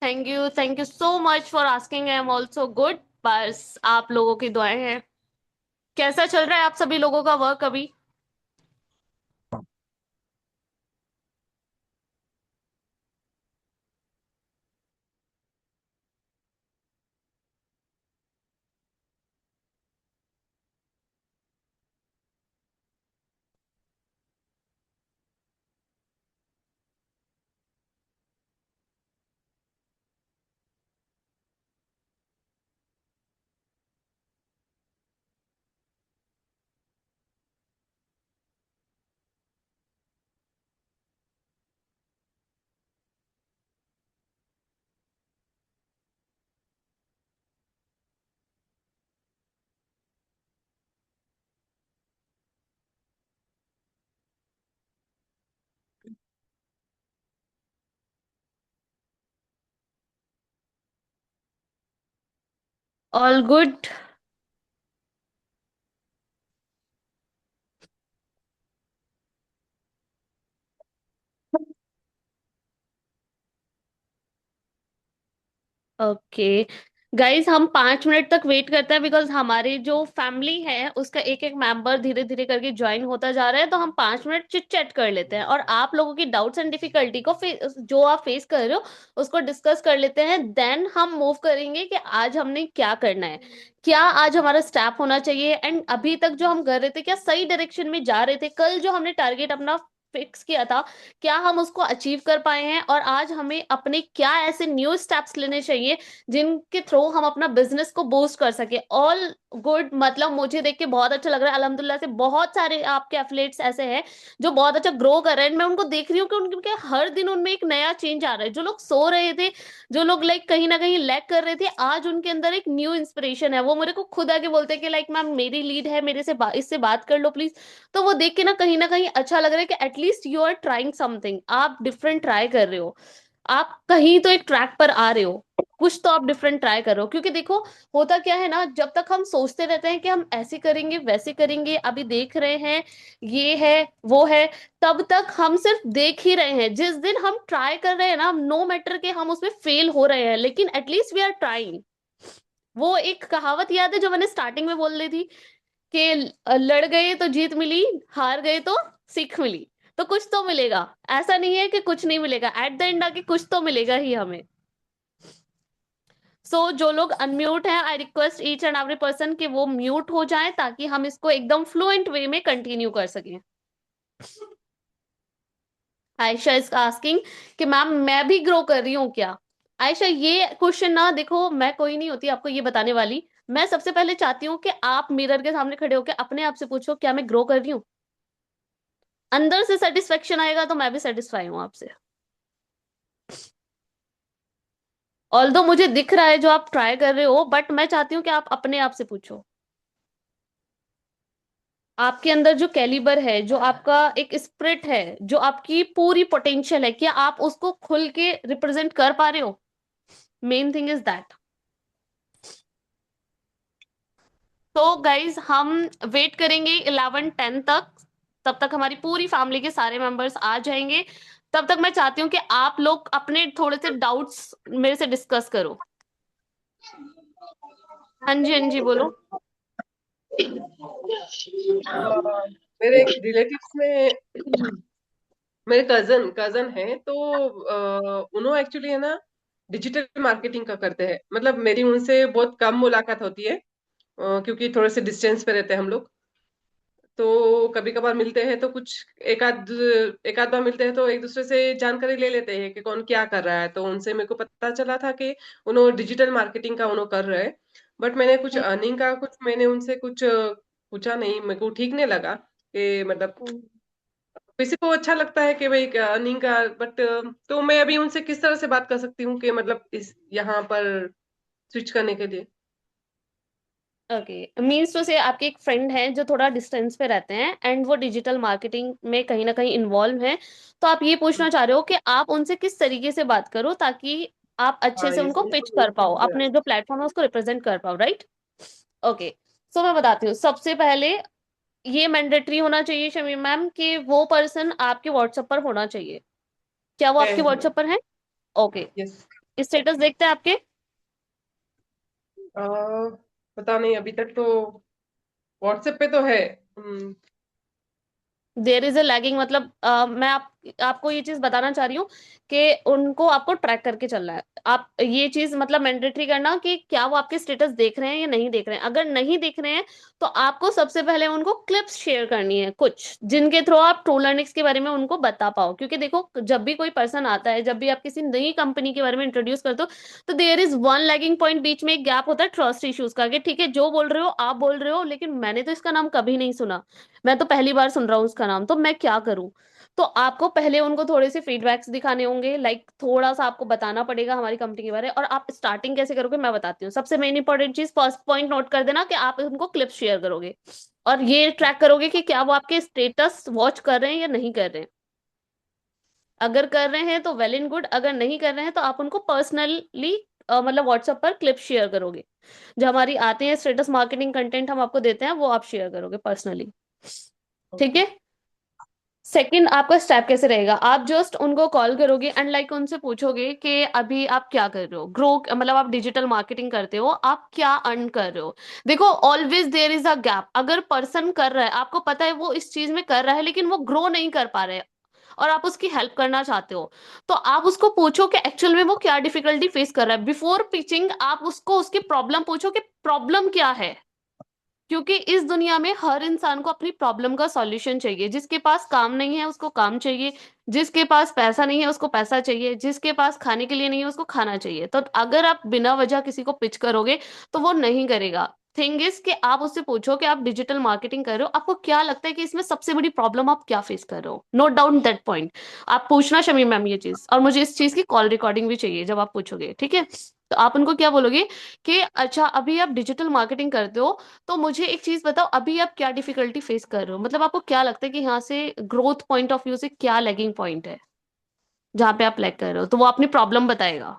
Thank you so much for asking. I am also good. बस आप लोगों की दुआएं हैं। कैसा चल रहा है आप सभी लोगों का वर्क अभी? All good. ओके गाइज, हम 5 मिनट तक वेट करते हैं बिकॉज हमारी जो फैमिली है उसका एक एक मेंबर धीरे धीरे करके ज्वाइन होता जा रहा है। तो हम 5 मिनट चिट चैट कर लेते हैं और आप लोगों की डाउट्स एंड डिफिकल्टी को जो आप फेस कर रहे हो उसको डिस्कस कर लेते हैं। देन हम मूव करेंगे कि आज हमने क्या करना है, क्या आज हमारा स्टेप होना चाहिए, एंड अभी तक जो हम कर रहे थे क्या सही डायरेक्शन में जा रहे थे, कल जो हमने टारगेट अपना फिक्स किया था क्या हम उसको अचीव कर पाए हैं, और आज हमें अपने क्या ऐसे न्यू स्टेप्स लेने चाहिए जिनके थ्रू हम अपना बिजनेस को बूस्ट कर सके। All good. मतलब मुझे देख के बहुत अच्छा लग रहा है अल्हम्दुलिल्लाह से। बहुत सारे आपके एफिलिएट्स ऐसे हैं जो बहुत अच्छा ग्रो कर रहे हैं। मैं उनको देख रही हूँ कि उनके हर दिन उनमें एक नया चेंज आ रहा है। जो लोग सो रहे थे, जो लोग लाइक कहीं ना कहीं लैग कर रहे थे, आज उनके अंदर एक न्यू इंस्पिरेशन है। वो मेरे को खुद आके बोलते हैं कि लाइक मैम मेरी लीड है, मेरे से इससे बात कर लो प्लीज। तो वो देख के ना कहीं अच्छा लग रहा है कि at least you are trying something. आप डिफरेंट ट्राई कर रहे हो, आप कहीं तो एक ट्रैक पर आ रहे हो, कुछ तो आप डिफरेंट ट्राई करो। क्योंकि देखो होता क्या है ना, जब तक हम सोचते रहते हैं कि हम ऐसे करेंगे वैसे करेंगे, अभी देख रहे हैं ये है वो है, तब तक हम सिर्फ देख ही रहे हैं। जिस दिन हम ट्राई कर रहे हैं ना, नो मैटर के हम उसमें फेल हो रहे हैं, लेकिन एटलीस्ट वी आर ट्राइंग। वो एक कहावत याद है जो मैंने स्टार्टिंग में बोल रही थी कि लड़ गए तो जीत मिली, हार गए तो सीख मिली। तो कुछ तो मिलेगा, ऐसा नहीं है कि कुछ नहीं मिलेगा। एट द एंड आके कुछ तो मिलेगा ही हमें। जो लोग अनम्यूट हैं, I request each and every person कि वो म्यूट हो जाएं ताकि हम इसको एकदम फ्लुएंट वे में कंटिन्यू कर सकें। आयशा इज आस्किंग कि मैम मैं भी ग्रो कर रही हूँ क्या? आयशा ये क्वेश्चन ना, देखो मैं कोई नहीं होती आपको ये बताने वाली। मैं सबसे पहले चाहती हूँ कि आप मिरर के सामने खड़े होकर अपने आप से पूछो क्या मैं ग्रो कर रही हूँ। अंदर से सेटिस्फेक्शन आएगा तो मैं भी सेटिस्फाई हूँ आपसे। ऑल्दो मुझे दिख रहा है जो आप ट्राई कर रहे हो, बट मैं चाहती हूँ कि आप अपने आप से पूछो आपके अंदर जो कैलिबर है, जो आपका एक स्पिरिट है, जो आपकी पूरी पोटेंशियल है, क्या आप उसको खुल के रिप्रेजेंट कर पा रहे हो? Main thing is that. तो गाइज हम वेट करेंगे 11:10 तक। तब तक हमारी पूरी फैमिली के सारे मेंबर्स आ जाएंगे। तब तक मैं चाहती हूँ कि आप लोग अपने थोड़े से डाउट्स मेरे से डिस्कस करो। हाँ जी, हाँ जी, बोलो। मेरे एक रिलेटिव्स में मेरे कजन कजन है तो उन्होंने एक्चुअली है ना डिजिटल मार्केटिंग का करते हैं। मतलब मेरी उनसे बहुत कम मुलाकात होती है, क्योंकि थोड़े से डिस्टेंस पे रहते हैं हम लोग। तो कभी कभार मिलते हैं तो कुछ एक आध बार मिलते हैं तो एक दूसरे से जानकारी ले लेते हैं कि कौन क्या कर रहा है। तो उनसे मेरे को पता चला था कि उन्होंने डिजिटल मार्केटिंग का उन्होंने कर रहे हैं। बट मैंने कुछ अर्निंग का कुछ मैंने उनसे कुछ पूछा नहीं, मेरे को ठीक नहीं लगा कि मतलब हम्म। किसी को अच्छा लगता है कि भाई अर्निंग का। बट तो मैं अभी उनसे किस तरह से बात कर सकती हूँ कि मतलब इस यहाँ पर स्विच करने के लिए। ओके, मीन्स तो से आपके एक फ्रेंड है जो थोड़ा डिस्टेंस पे रहते हैं एंड वो डिजिटल मार्केटिंग में कहीं ना कहीं इन्वॉल्व हैं। तो आप ये पूछना चाह रहे हो कि आप उनसे किस तरीके से बात करो ताकि आप अच्छे हाँ, से ये उनको पिच कर पाओ, अपने जो प्लेटफॉर्म है उसको रिप्रेजेंट कर पाओ, राइट? ओके। सो मैं बताती हूँ। सबसे पहले ये मैंडेटरी होना चाहिए शमीम मैम कि वो पर्सन आपके व्हाट्सएप पर होना चाहिए। क्या वो है। आपके व्हाट्सएप पर है? ओके। यस। स्टेटस देखते हैं आपके? आ, पता नहीं, अभी तक तो व्हाट्सएप पे तो है। देयर इज अ लैगिंग, मतलब मैं आपको ये चीज बताना चाह रही हूँ कि उनको आपको ट्रैक करके चलना है। आप ये चीज मतलब मैंडेटरी करना कि क्या वो आपके स्टेटस देख रहे हैं या नहीं देख रहे हैं। अगर नहीं देख रहे हैं तो आपको सबसे पहले उनको क्लिप्स शेयर करनी है कुछ, जिनके थ्रू आप ट्रू लर्निंग्स के बारे में उनको बता पाओ। क्योंकि देखो, जब भी कोई पर्सन आता है, जब भी आप किसी नई कंपनी के बारे में इंट्रोड्यूस करते हो, तो there is one lagging point, बीच में एक गैप होता है ट्रस्ट इश्यूज का, कि ठीक है जो बोल रहे हो आप बोल रहे हो, लेकिन मैंने तो इसका नाम कभी नहीं सुना, मैं तो पहली बार सुन रहा हूँ उसका नाम, तो मैं क्या करूँ। तो आपको पहले उनको थोड़े से फीडबैक्स दिखाने होंगे, लाइक थोड़ा सा आपको बताना पड़ेगा हमारी कंपनी के बारे में। और आप स्टार्टिंग कैसे करोगे मैं बताती हूँ। सबसे मेन इंपॉर्टेंट चीज, फर्स्ट पॉइंट नोट कर देना कि आप उनको क्लिप शेयर करोगे और ये ट्रैक करोगे कि क्या वो आपके स्टेटस वॉच कर रहे हैं या नहीं कर रहे हैं। अगर कर रहे हैं तो वेल एंड गुड, अगर नहीं कर रहे हैं तो आप उनको पर्सनली मतलब व्हाट्सएप पर क्लिप शेयर करोगे। जो हमारी आते हैं स्टेटस मार्केटिंग कंटेंट हम आपको देते हैं, वो आप शेयर करोगे पर्सनली। ठीक ओके। है। सेकंड, आपका स्टेप कैसे रहेगा, आप जस्ट उनको कॉल करोगे एंड लाइक उनसे पूछोगे कि अभी आप क्या कर रहे हो, ग्रो मतलब आप डिजिटल मार्केटिंग करते हो, आप क्या अर्न कर रहे हो। देखो, always there is a gap. अगर पर्सन कर रहा है, आपको पता है वो इस चीज में कर रहा है, लेकिन वो ग्रो नहीं कर पा रहे हैं और आप उसकी हेल्प करना चाहते हो, तो आप उसको पूछो कि एक्चुअल में वो क्या डिफिकल्टी फेस कर रहा है। बिफोर पिचिंग आप उसको उसकी प्रॉब्लम पूछो कि प्रॉब्लम क्या है। क्योंकि इस दुनिया में हर इंसान को अपनी प्रॉब्लम का सॉल्यूशन चाहिए। जिसके पास काम नहीं है उसको काम चाहिए, जिसके पास पैसा नहीं है उसको पैसा चाहिए, जिसके पास खाने के लिए नहीं है उसको खाना चाहिए। तो अगर आप बिना वजह किसी को पिच करोगे तो वो नहीं करेगा। थिंग इज कि आप उससे पूछो कि आप डिजिटल मार्केटिंग कर रहे हो, आपको क्या लगता है कि इसमें सबसे बड़ी प्रॉब्लम आप क्या फेस कर रहे हो। Note down that point. आप पूछना शमी मैम ये चीज, और मुझे इस चीज की कॉल रिकॉर्डिंग भी चाहिए जब आप पूछोगे, ठीक है। तो आप उनको क्या बोलोगे कि अच्छा अभी आप डिजिटल मार्केटिंग करते हो, तो मुझे एक चीज बताओ, अभी आप क्या डिफिकल्टी फेस कर रहे हो, मतलब आपको क्या लगता है कि यहाँ से ग्रोथ पॉइंट ऑफ व्यू से क्या लैगिंग पॉइंट है जहाँ पे आप लैग कर रहे हो। तो वो अपनी प्रॉब्लम बताएगा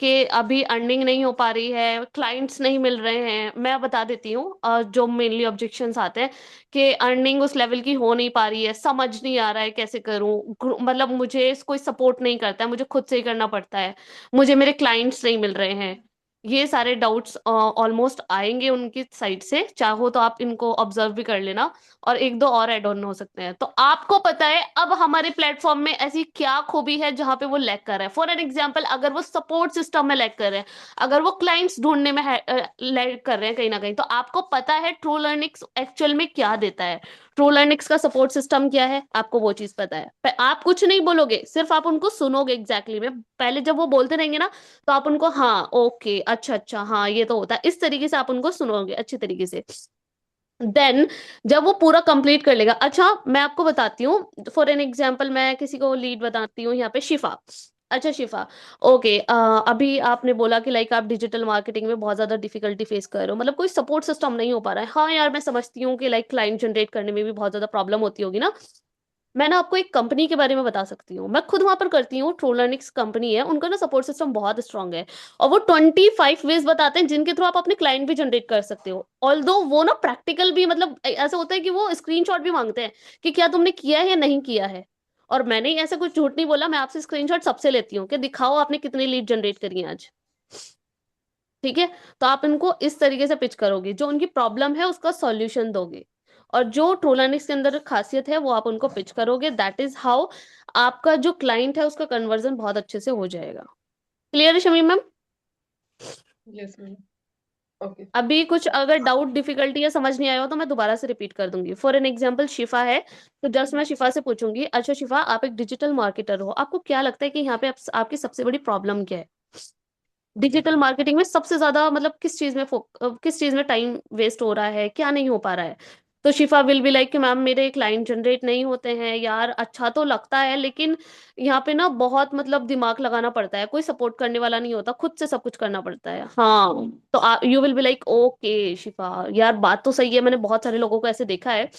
कि अभी अर्निंग नहीं हो पा रही है, क्लाइंट्स नहीं मिल रहे हैं। मैं बता देती हूँ जो मेनली ऑब्जेक्शंस आते हैं कि अर्निंग उस लेवल की हो नहीं पा रही है, समझ नहीं आ रहा है कैसे करूँ, मतलब मुझे कोई सपोर्ट नहीं करता है, मुझे खुद से ही करना पड़ता है, मुझे मेरे क्लाइंट्स नहीं मिल रहे हैं। ये सारे डाउट्स ऑलमोस्ट आएंगे उनकी साइड से, चाहो तो आप इनको ऑब्जर्व भी कर लेना। और एक दो और एड ऑन हो सकते हैं। तो आपको पता है अब हमारे प्लेटफॉर्म में ऐसी क्या खूबी है जहां पे वो लैग कर रहा है। फॉर एन एग्जांपल, अगर वो सपोर्ट सिस्टम में लैग कर रहे हैं, अगर वो क्लाइंट्स ढूंढने में लैग कर रहे हैं कहीं ना कहीं, तो आपको पता है ट्रू लर्निंग्स एक्चुअल में क्या देता है। ट्रू लर्निंग्स का सपोर्ट सिस्टम क्या है, आपको वो चीज पता है। आप कुछ नहीं बोलोगे, सिर्फ आप उनको सुनोगे एग्जैक्टली में। पहले जब वो बोलते रहेंगे ना, तो आप उनको हाँ ओके अच्छा अच्छा हाँ ये तो होता है, इस तरीके से आप उनको सुनोगे अच्छी तरीके से। देन जब वो पूरा कंप्लीट कर लेगा, अच्छा मैं आपको बताती हूँ फॉर एन एग्जांपल, मैं किसी को लीड बताती हूँ यहाँ पे, शिफा। अच्छा शिफा, ओके, अभी आपने बोला कि लाइक आप डिजिटल मार्केटिंग में बहुत ज्यादा डिफिकल्टी फेस कर रहे हो, मतलब कोई सपोर्ट सिस्टम नहीं हो पा रहा है। हाँ यार, मैं समझती हूँ कि लाइक क्लाइंट जनरेट करने में भी बहुत ज्यादा प्रॉब्लम होती होगी ना। मैं ना आपको एक कंपनी के बारे में बता सकती हूँ, मैं खुद वहां पर करती हूँ, ट्रोलर्निक्स कंपनी है, उनका ना सपोर्ट सिस्टम बहुत स्ट्रांग है। और वो 25 वेज बताते हैं जिनके थ्रू आप अपने क्लाइंट भी जनरेट कर सकते हो। ऑल्दो वो ना प्रैक्टिकल भी, मतलब ऐसा होता है कि वो स्क्रीनशॉट भी मांगते हैं कि क्या तुमने किया है या नहीं किया है। और मैंने ऐसा कुछ झूठ नहीं बोला, मैं आपसे स्क्रीनशॉट सबसे लेती हूँ कि दिखाओ आपने कितनी लीड जनरेट करी है आज। ठीक है। तो आप इनको इस तरीके से पिच करोगे, जो उनकी प्रॉब्लम है उसका सॉल्यूशन दोगे। और जो ट्रोलानिक्स के अंदर खासियत है वो आप उनको पिच करोगे, दैट इज हाउ आपका जो क्लाइंट है उसका कन्वर्जन बहुत अच्छे से हो जाएगा। क्लियर है Shamim ma'am? Yes ma'am. Okay. अभी कुछ अगर डाउट डिफिकल्टी या समझ नहीं आया हो तो मैं दोबारा से रिपीट कर दूंगी। फॉर एन एग्जांपल शिफा है, तो जस्ट मैं शिफा से पूछूंगी, अच्छा शिफा आप एक डिजिटल मार्केटर हो, आपको क्या लगता है कि यहाँ पे आपकी सबसे बड़ी प्रॉब्लम क्या है। डिजिटल मार्केटिंग में सबसे ज्यादा मतलब किस चीज में टाइम वेस्ट हो रहा है, क्या नहीं हो पा रहा है। तो शिफा विल बी लाइक कि मैम मेरे क्लाइंट जनरेट नहीं होते हैं यार, अच्छा तो लगता है लेकिन यहाँ पे ना बहुत मतलब दिमाग लगाना पड़ता है, कोई सपोर्ट करने वाला नहीं होता, खुद से सब कुछ करना पड़ता है। हाँ, तो you will be like okay शिफा, यार बात तो सही है, मैंने बहुत सारे लोगों को ऐसे देखा है।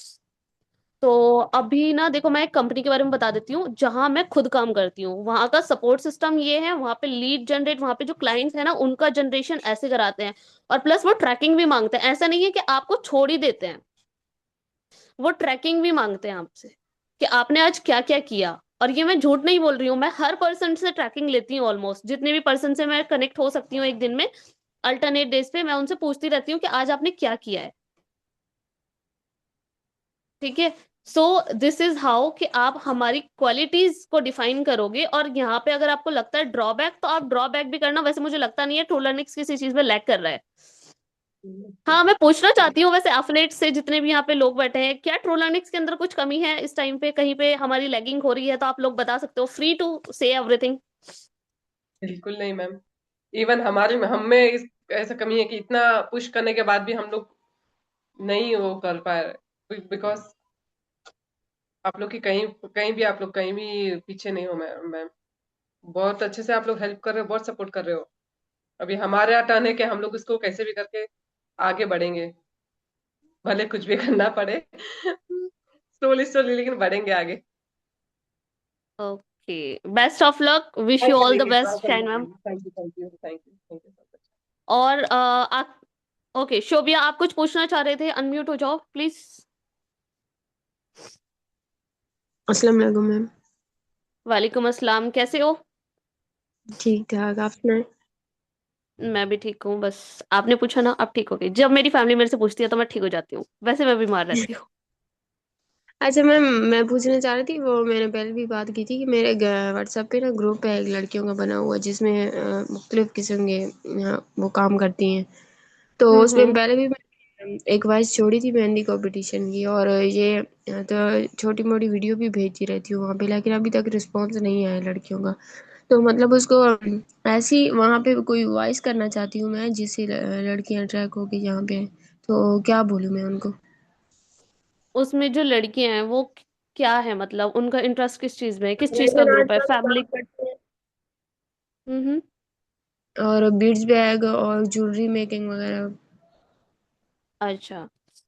तो अभी ना देखो, मैं एक कंपनी के बारे में बता देती हूँ जहां मैं खुद काम करती हूँ। वहां का सपोर्ट सिस्टम ये है, वहां पे लीड जनरेट, वहां पे जो क्लाइंट्स है ना उनका जनरेशन ऐसे कराते हैं। और प्लस वो ट्रैकिंग भी मांगते हैं, ऐसा नहीं है कि आपको छोड़ ही देते हैं, वो ट्रैकिंग भी मांगते हैं आपसे कि आपने आज क्या क्या किया। और ये मैं झूठ नहीं बोल रही हूँ, मैं हर पर्सन से ट्रैकिंग लेती हूँ, ऑलमोस्ट जितने भी पर्सन से मैं कनेक्ट हो सकती हूँ एक दिन में, अल्टरनेट डेज पे मैं उनसे पूछती रहती हूँ कि आज आपने क्या किया है। ठीक है। सो दिस इज हाउ कि आप हमारी क्वालिटीज को डिफाइन करोगे, और यहाँ पे अगर आपको लगता है ड्रॉबैक, तो आप ड्रॉबैक भी करना। वैसे मुझे लगता नहीं है टोलरनिक्स किसी चीज में लैग कर रहा है। हाँ, मैं पूछना चाहती हूँ वैसे एफिलिएट से, जितने भी यहाँ पे लोग बैठे हैं, क्या ट्रोलरनिक्स के अंदर कुछ कमी है इस टाइम पे, कहीं पे हमारी लैगिंग हो रही है तो आप लोग बता सकते हो, फ्री टू से एवरीथिंग। बिल्कुल नहीं मैम। इवन हमारे हम में ऐसा कमी है कि इतना पुश करने के बाद भी हम लोग नहीं वो कर पा रहे, बिकॉज आप लोग की कहीं कहीं भी आप लोग कहीं भी पीछे नहीं हो मैम। बहुत अच्छे से आप लोग हेल्प कर रहे हो, बहुत सपोर्ट कर रहे हो। अभी हमारे यहाँ टर्न है कि हम लोग इसको कैसे भी करके आगे बढ़ेंगे, भले कुछ भी करना पड़े। स्लोली स्लोली लेकिन बढ़ेंगे आगे। Okay, best of luck, wish try you all the करेंगे, ट्राई बेस्ट शाइन करेंगे ma'am. Ma'am. Thank you, thank you, thank you, thank you so much. और आप, ओके शोभिया, आप कुछ पूछना चाह रहे थे, अनम्यूट हो जाओ प्लीज। अस्सलाम वालेकुम मैम। वालेकुम अस्सलाम, कैसे हो? ठीक ठाक, आप सुनाए। मैं भी ठीक हूँ, बस आपने पूछा ना, आप ठीक हो गई। जब मेरी फैमिली मेरे से पूछती है तो मैं ठीक हो जाती हूँ, वैसे मैं बीमार रहती हूँ। अच्छा मैम, मैं पूछना चाह रही थी, वो मैंने पहले भी बात की थी कि मेरे व्हाट्सएप पे ना ग्रुप है एक लड़कियों का बना हुआ, जिसमें मुख्तलिफ किस्म के वो काम करती हैं। तो उसमें हम्म। पहले भी मैं एक वॉइस छोड़ी थी मेहंदी कंपटीशन की, और ये तो छोटी मोटी वीडियो भी भेजती रहती हूँ वहाँ पे, लेकिन अभी तक रिस्पॉन्स नहीं आया लड़कियों का। तो मतलब उसको ऐसी वहाँ पे कोई वॉइस करना चाहती हूँ मैं, जिससे लड़कियाँ ट्रैक होके यहाँ पे आएं। तो क्या बोलूँ मैं उनको। उसमें जो लड़कियां हैं वो क्या है, मतलब उनका इंटरेस्ट किस चीज में है, किस चीज का रेजर आर्ट ग्रुप है, का भी काम फैमिली? करते हैं, हम्म। और बीड्स बैग और ज्वेलरी मेकिंग वगैरह। अच्छा, जी।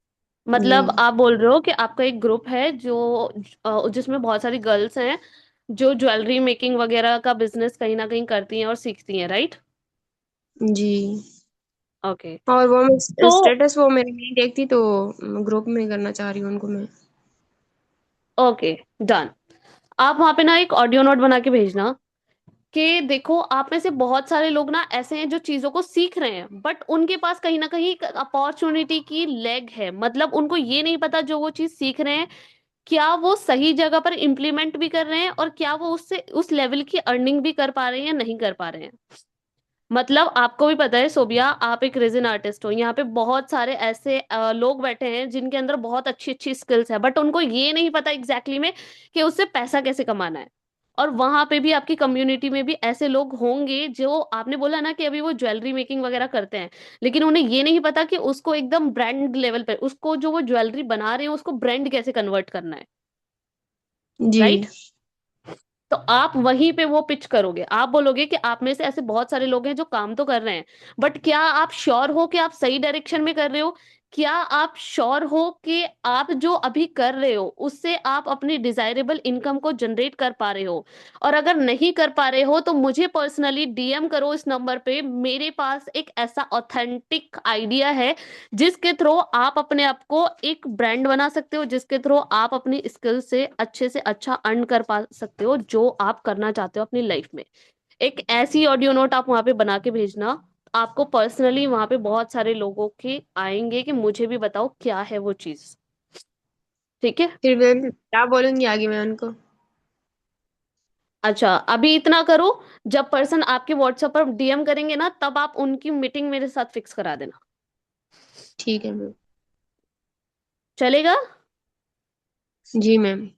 मतलब आप बोल रहे हो कि आपका एक ग्रुप है जो जिसमें बहुत सारी गर्ल्स हैं जो ज्वेलरी मेकिंग वगैरह का बिजनेस कहीं ना कहीं करती हैं और सीखती हैं, राइट? जी। ओके। और वो मैं तो स्टेटस वो मेरी नहीं देखती, तो ग्रुप में करना चाह रही हूँ उनको मैं। Okay, done. आप वहां पे ना एक ऑडियो नोट बना के भेजना कि देखो, आप में से बहुत सारे लोग ना ऐसे हैं जो चीजों को सीख रहे हैं, बट उनके पास कहीं ना कहीं अपॉर्चुनिटी की लेग है। मतलब उनको ये नहीं पता जो वो चीज सीख रहे हैं, क्या वो सही जगह पर इम्प्लीमेंट भी कर रहे हैं, और क्या वो उससे उस लेवल की अर्निंग भी कर पा रहे हैं या नहीं कर पा रहे हैं। मतलब आपको भी पता है सोबिया, आप एक रेजिन आर्टिस्ट हो, यहाँ पे बहुत सारे ऐसे लोग बैठे हैं जिनके अंदर बहुत अच्छी अच्छी स्किल्स है, बट उनको ये नहीं पता एग्जैक्टली में कि उससे पैसा कैसे कमाना है। और वहां पे भी आपकी कम्युनिटी में भी ऐसे लोग होंगे जो आपने बोला ना कि अभी वो ज्वेलरी मेकिंग वगैरह करते हैं, लेकिन उन्हें ये नहीं पता कि उसको एकदम ब्रांड लेवल पे, उसको जो वो ज्वेलरी बना रहे हैं उसको ब्रांड कैसे कन्वर्ट करना है, जी। राइट? तो आप वहीं पे वो पिच करोगे, आप बोलोगे कि आप में से ऐसे बहुत सारे लोग हैं जो काम तो कर रहे हैं, बट क्या आप श्योर हो कि आप सही डायरेक्शन में कर रहे हो? क्या आप श्योर हो कि आप जो अभी कर रहे हो उससे आप अपनी डिजायरेबल इनकम को जनरेट कर पा रहे हो? और अगर नहीं कर पा रहे हो तो मुझे पर्सनली डीएम करो इस नंबर पे, मेरे पास एक ऐसा ऑथेंटिक आइडिया है जिसके थ्रू आप अपने आप को एक ब्रांड बना सकते हो, जिसके थ्रू आप अपनी स्किल से अच्छा अर्न कर पा सकते हो जो आप करना चाहते हो अपनी लाइफ में। एक ऐसी ऑडियो नोट आप वहां पे बना के भेजना। आपको पर्सनली वहां पे बहुत सारे लोगों के आएंगे कि मुझे भी बताओ क्या है वो चीज। ठीक है। फिर मैं क्या बोलूंगी आगे मैं उनको। अच्छा, अभी इतना करो, जब पर्सन आपके व्हाट्सएप पर डीएम करेंगे ना, तब आप उनकी मीटिंग मेरे साथ फिक्स करा देना। ठीक है मैम। चलेगा? जी मैम।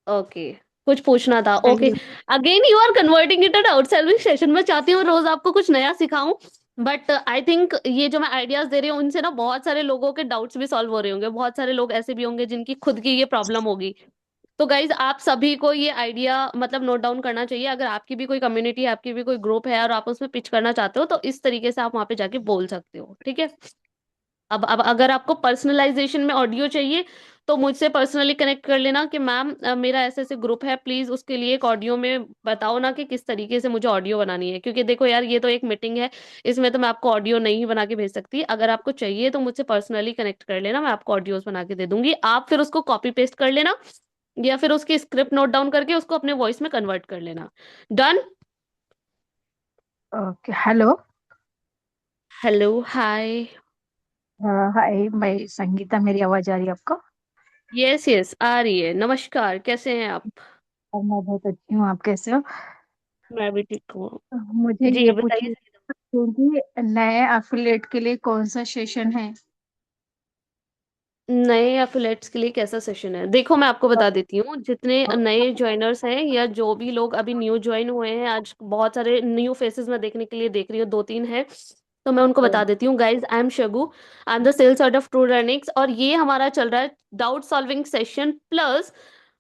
ओके। कुछ पूछना था, thank okay. You. Again you are converting it at doubt solving session. मैं चाहती हूँ रोज आपको कुछ नया सिखाऊं, बट आई थिंक ये जो मैं आइडियाज दे रही हूँ उनसे ना बहुत सारे लोगों के डाउट्स भी सॉल्व हो रहे होंगे। बहुत सारे लोग ऐसे भी होंगे जिनकी खुद की ये प्रॉब्लम होगी। तो गाइज, आप सभी को ये आइडिया मतलब नोट डाउन करना चाहिए। अगर आपकी भी कोई कम्युनिटी है, आपकी भी कोई ग्रुप है और आप उसमें पिच करना चाहते हो, तो इस तरीके से आप वहां पे जाके बोल सकते हो, ठीक है? अब अगर आपको पर्सनलाइजेशन में ऑडियो चाहिए तो मुझसे पर्सनली कनेक्ट कर लेना कि मैम मेरा ऐसे ऐसे ग्रुप है, प्लीज उसके लिए एक ऑडियो में बताओ ना कि किस तरीके से मुझे ऑडियो बनानी है। क्योंकि देखो यार, ये तो एक मीटिंग है, इसमें तो मैं आपको ऑडियो नहीं बना के भेज सकती। अगर आपको चाहिए तो मुझसे पर्सनली कनेक्ट कर लेना, मैं आपको ऑडियोज बना के दे दूंगी, आप फिर उसको कॉपी पेस्ट कर लेना या फिर उसकी स्क्रिप्ट नोट डाउन करके उसको अपने वॉइस में कन्वर्ट कर लेना। डन। Okay, hello. हेलो, हाय। हाय, मैं संगीता, मेरी आवाज आ रही है आपको? यस यस, आ रही है। नमस्कार, कैसे हैं आप? और मैं बहुत अच्छी हूँ, आप कैसे हो? मैं भी ठीक हूँ। मुझे जी ये बताइए पूछना सही। था कि नए एफिलिएट के लिए कौन सा सेशन है? नए एफिलेट्स के लिए कैसा सेशन है? देखो मैं आपको बता देती हूँ, जितने नए ज्वाइनर्स हैं या जो भी लोग अभी न्यू ज्वाइन हुए हैं, आज बहुत सारे न्यू फेसेस मैं देखने के लिए देख रही हूँ, दो तीन है। तो मैं उनको बता देती हूँ। Guys, I am Shagu, I am the sales head of True Runix, और ये हमारा चल रहा है doubt solving session plus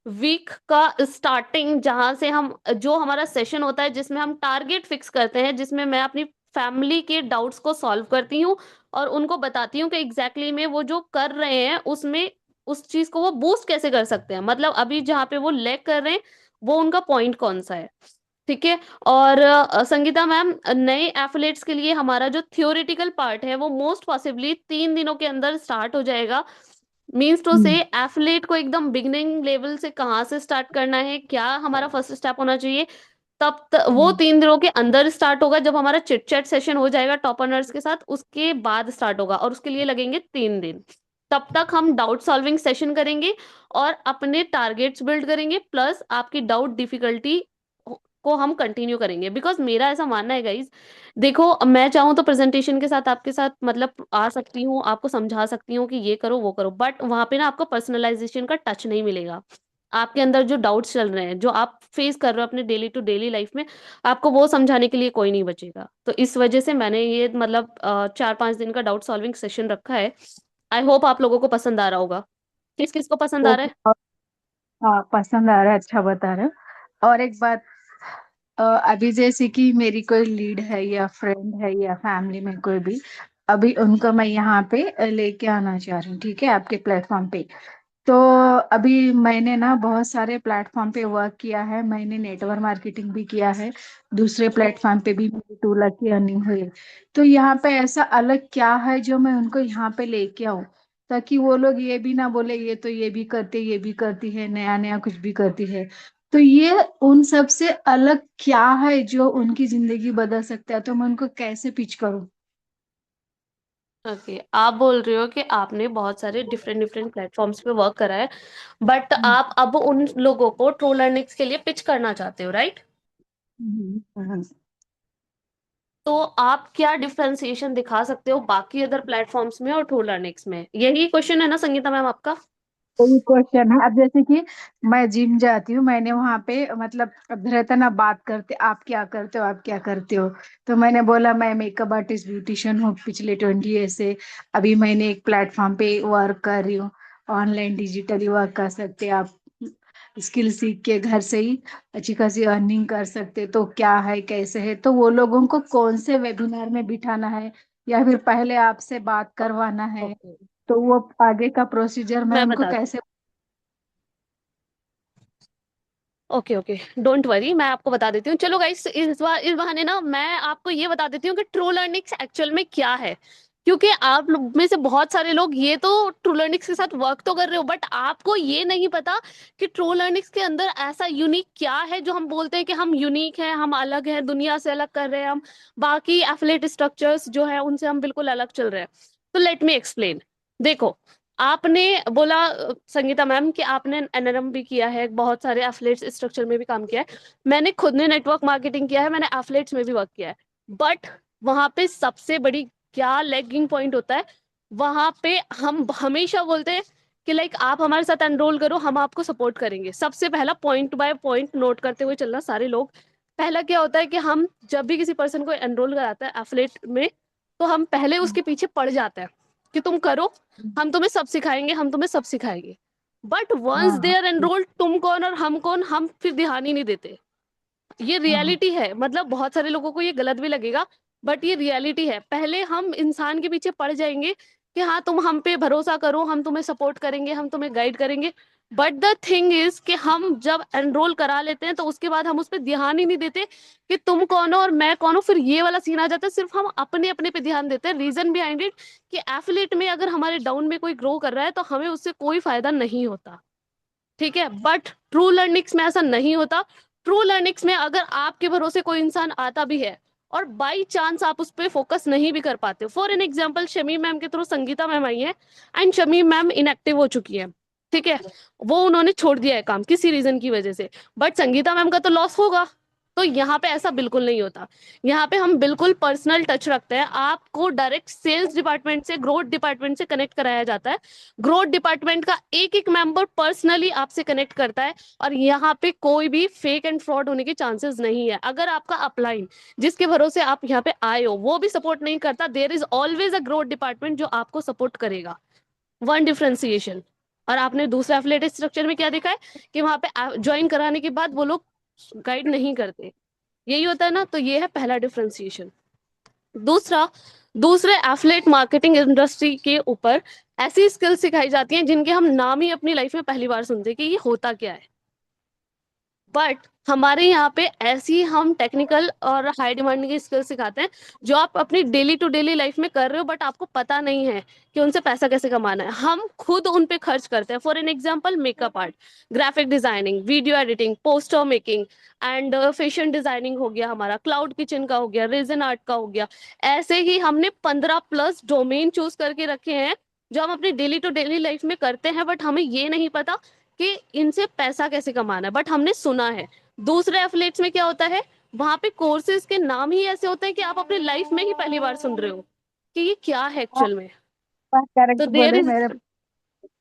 week का स्टार्टिंग, जहां से हम जो हमारा सेशन होता है जिसमें हम टारगेट फिक्स करते हैं, जिसमें मैं अपनी फैमिली के डाउट्स को सॉल्व करती हूँ और उनको बताती हूँ कि एग्जैक्टली exactly में वो जो कर रहे हैं उसमें उस चीज को वो बूस्ट कैसे कर सकते हैं, मतलब अभी जहाँ पे वो लैग कर रहे हैं वो उनका पॉइंट कौन सा है। ठीक है। और संगीता मैम, नए एफिलेट्स के लिए हमारा जो थियोरेटिकल पार्ट है वो मोस्ट पॉसिबली 3 दिनों के अंदर स्टार्ट हो जाएगा। मीन्स टू से हम्म। एफिलेट को एकदम बिगनिंग लेवल से कहाँ से स्टार्ट करना है, क्या हमारा फर्स्ट स्टेप होना चाहिए, वो हम्म। 3 दिनों के अंदर स्टार्ट होगा। जब हमारा चिट चैट सेशन हो जाएगा टॉप अनर्स के साथ, उसके बाद स्टार्ट होगा और उसके लिए लगेंगे 3 दिन। तब तक हम डाउट सॉल्विंग सेशन करेंगे और अपने टारगेट्स बिल्ड करेंगे, प्लस आपकी डाउट डिफिकल्टी को हम कंटिन्यू करेंगे। बिकॉज मेरा ऐसा मानना है गाइज, देखो मैं चाहूँ तो प्रेजेंटेशन के साथ आपके साथ मतलब आ सकती हूँ, आपको समझा सकती हूँ कि ये करो वो करो, बट वहां पे ना आपको पर्सनलाइजेशन का टच नहीं मिलेगा। आपके अंदर जो डाउट्स चल रहे हैं, जो आप फेस कर रहे हो अपने डेली टू डेली लाइफ में, आपको वो समझाने के लिए कोई नहीं बचेगा। तो इस वजह से मैंने ये मतलब 4-5 दिन का डाउट सॉल्विंग सेशन रखा है। आई होप आप लोगों को पसंद आ रहा होगा। किस किस को पसंद आ रहा ओके। है? हाँ, पसंद आ रहा है, अच्छा बता रहे हो। और एक बात, अभी जैसे कि मेरी कोई लीड है या फ्रेंड है या फैमिली में कोई भी, अभी उनको मैं यहाँ पे लेके आना चाह रही हूँ, ठीक है, आपके प्लेटफॉर्म पे। तो अभी मैंने ना बहुत सारे प्लेटफॉर्म पे वर्क किया है, मैंने नेटवर्क मार्केटिंग भी किया है, दूसरे प्लेटफॉर्म पे भी मेरी 2 लाख की अर्निंग हुई है। तो यहाँ पे ऐसा अलग क्या है जो मैं उनको यहाँ पे लेके आऊँ, ताकि वो लोग ये भी ना बोले ये तो ये भी करते, ये भी करती है, नया नया कुछ भी करती है। तो ये उन सब से अलग क्या है जो उनकी जिंदगी बदल सकता है, तो मैं उनको कैसे पिच करूँ? ओके, आप बोल रहे हो कि आपने बहुत सारे डिफरेंट डिफरेंट प्लेटफॉर्म्स पे वर्क करा है, बट हम्म। आप अब उन लोगों को ट्रू लर्निंग्स के लिए पिच करना चाहते हो, राइट? हम्म। तो आप क्या डिफरेंशिएशन दिखा सकते हो बाकी अदर प्लेटफॉर्म्स में और ट्रू लर्निंग्स में? यही क्वेश्चन है ना संगीता मैम आपका? कोई क्वेश्चन है? अब जैसे कि मैं जिम जाती हूँ, मैंने वहां पे मतलब अब रहता ना, बात करते आप क्या करते हो, आप क्या करते हो। तो मैंने बोला मैं मेकअप आर्टिस्ट ब्यूटिशियन हूँ पिछले 20 ईयर से। अभी मैंने एक प्लेटफॉर्म पे वर्क कर रही हूँ, ऑनलाइन डिजिटली वर्क कर सकते हैं आप, स्किल सीख के घर से ही अच्छी खासी अर्निंग कर सकते। तो क्या है, कैसे है, तो वो लोगों को कौन से वेबिनार में बिठाना है, या फिर पहले आपसे बात करवाना है, ओके, तो वो आगे का प्रोसीजर मैं मैं उनको बता कैसे? ओके ओके, डोंट वरी, मैं आपको बता देती हूँ। चलो गाइस, इस बार इस बहाने ना मैं आपको ये बता देती हूँ कि ट्रू लर्निंग्स एक्चुअल में क्या है। क्योंकि आप लोग में से बहुत सारे लोग ये तो ट्रू लर्निंग्स के साथ वर्क तो कर रहे हो, बट आपको ये नहीं पता कि ट्रू लर्निंग्स के अंदर ऐसा यूनिक क्या है जो हम बोलते हैं कि हम यूनिक हैं, हम अलग हैं, दुनिया से अलग कर रहे हैं, हम बाकी एफिलिएट स्ट्रक्चर्स जो है उनसे हम बिल्कुल अलग चल रहे हैं। तो लेट मी एक्सप्लेन। देखो, आपने बोला संगीता मैम कि आपने एनएलएम भी किया है, बहुत सारे एफिलिएट्स स्ट्रक्चर में भी काम किया है। मैंने खुद ने नेटवर्क मार्केटिंग किया है, मैंने एफिलिएट्स में भी वर्क किया है। बट वहां पे सबसे बड़ी क्या लैगिंग पॉइंट होता है, वहां पे हम हमेशा बोलते हैं कि लाइक आप हमारे साथ एनरोल करो, हम आपको सपोर्ट करेंगे। सबसे पहला पॉइंट बाय पॉइंट नोट करते हुए चलना सारे लोग। पहला क्या होता है कि हम जब भी किसी पर्सन को एनरोल कराते हैं एफिलिएट में, तो हम पहले उसके पीछे पड़ जाते हैं कि तुम करो, हम तुम्हें सब सिखाएंगे, हम तुम्हें सब सिखाएंगे। बट वंस हाँ, दे हाँ। आर एनरोल्ड, तुम कौन और हम कौन, हम फिर ध्यान ही नहीं देते। ये हाँ, रियलिटी है, मतलब बहुत सारे लोगों को ये गलत भी लगेगा, बट ये रियलिटी है। पहले हम इंसान के पीछे पड़ जाएंगे कि हाँ तुम हम पे भरोसा करो, हम तुम्हें सपोर्ट करेंगे, हम तुम्हें गाइड करेंगे। बट द थिंग इज कि हम जब एनरोल करा लेते हैं तो उसके बाद हम उस पर ध्यान ही नहीं देते कि तुम कौन हो और मैं कौन हूँ। फिर ये वाला सीन आ जाता है, सिर्फ हम अपने अपने पे ध्यान देते हैं। रीजन बिहाइंड इट कि एफिलिएट में अगर हमारे डाउन में कोई ग्रो कर रहा है तो हमें उससे कोई फायदा नहीं होता। ठीक है, बट ट्रू लर्निंग्स में ऐसा नहीं होता। ट्रू लर्निंग्स में अगर आपके भरोसे कोई इंसान आता भी है और बाई चांस आप उस पर फोकस नहीं भी कर पाते, for an example Shami ma'am के थ्रू संगीता मैम आई है एंड शमी मैम इनएक्टिव हो चुकी है, ठीक है, वो उन्होंने छोड़ दिया है काम किसी रीजन की वजह से, बट संगीता मैम का तो लॉस होगा। तो यहाँ पे ऐसा बिल्कुल नहीं होता। यहाँ पे हम बिल्कुल पर्सनल टच रखते हैं, आपको डायरेक्ट सेल्स डिपार्टमेंट से, ग्रोथ डिपार्टमेंट से कनेक्ट कराया जाता है। ग्रोथ डिपार्टमेंट का एक एक मेंबर पर्सनली आपसे कनेक्ट करता है, और यहाँ पे कोई भी फेक एंड फ्रॉड होने के चांसेस नहीं है। अगर आपका अपलाइन जिसके भरोसे आप यहाँ पे आए हो वो भी सपोर्ट नहीं करता, there is always a growth department जो आपको सपोर्ट करेगा। One differentiation. और आपने दूसरा एफिलिएटेड स्ट्रक्चर में क्या देखा है कि वहां पे ज्वाइन कराने के बाद वो लोग गाइड नहीं करते, यही होता है ना। तो ये है पहला डिफरेंशिएशन। दूसरा, दूसरे एफिलिएट मार्केटिंग इंडस्ट्री के ऊपर ऐसी स्किल्स सिखाई जाती हैं जिनके हम नाम ही अपनी लाइफ में पहली बार सुनते हैं कि ये होता क्या है। बट हमारे यहाँ पे ऐसी हम टेक्निकल और हाई डिमांडिंग की स्किल्स सिखाते हैं जो आप अपनी डेली टू डेली लाइफ में कर रहे हो, बट आपको पता नहीं है कि उनसे पैसा कैसे कमाना है। हम खुद उन पे खर्च करते हैं। For an example makeup art, graphic designing, video editing, poster making and fashion designing हो गया, हमारा क्लाउड किचन का हो गया, रेजन आर्ट का हो गया। ऐसे ही हमने 15+ डोमेन चूज करके रखे हैं जो हम अपनी डेली टू डेली लाइफ में करते हैं, बट हमें ये नहीं पता कि इनसे पैसा कैसे कमाना है, बट हमने सुना है। दूसरे एफिलिएट्स में क्या होता है, वहां पे कोर्सेज के नाम ही ऐसे होते हैं कि आप अपनी लाइफ में ही पहली बार सुन रहे हो कि ये क्या है हाँ, एक्चुअल में। बात तो करेक्ट देयर बोले इज। मेरे।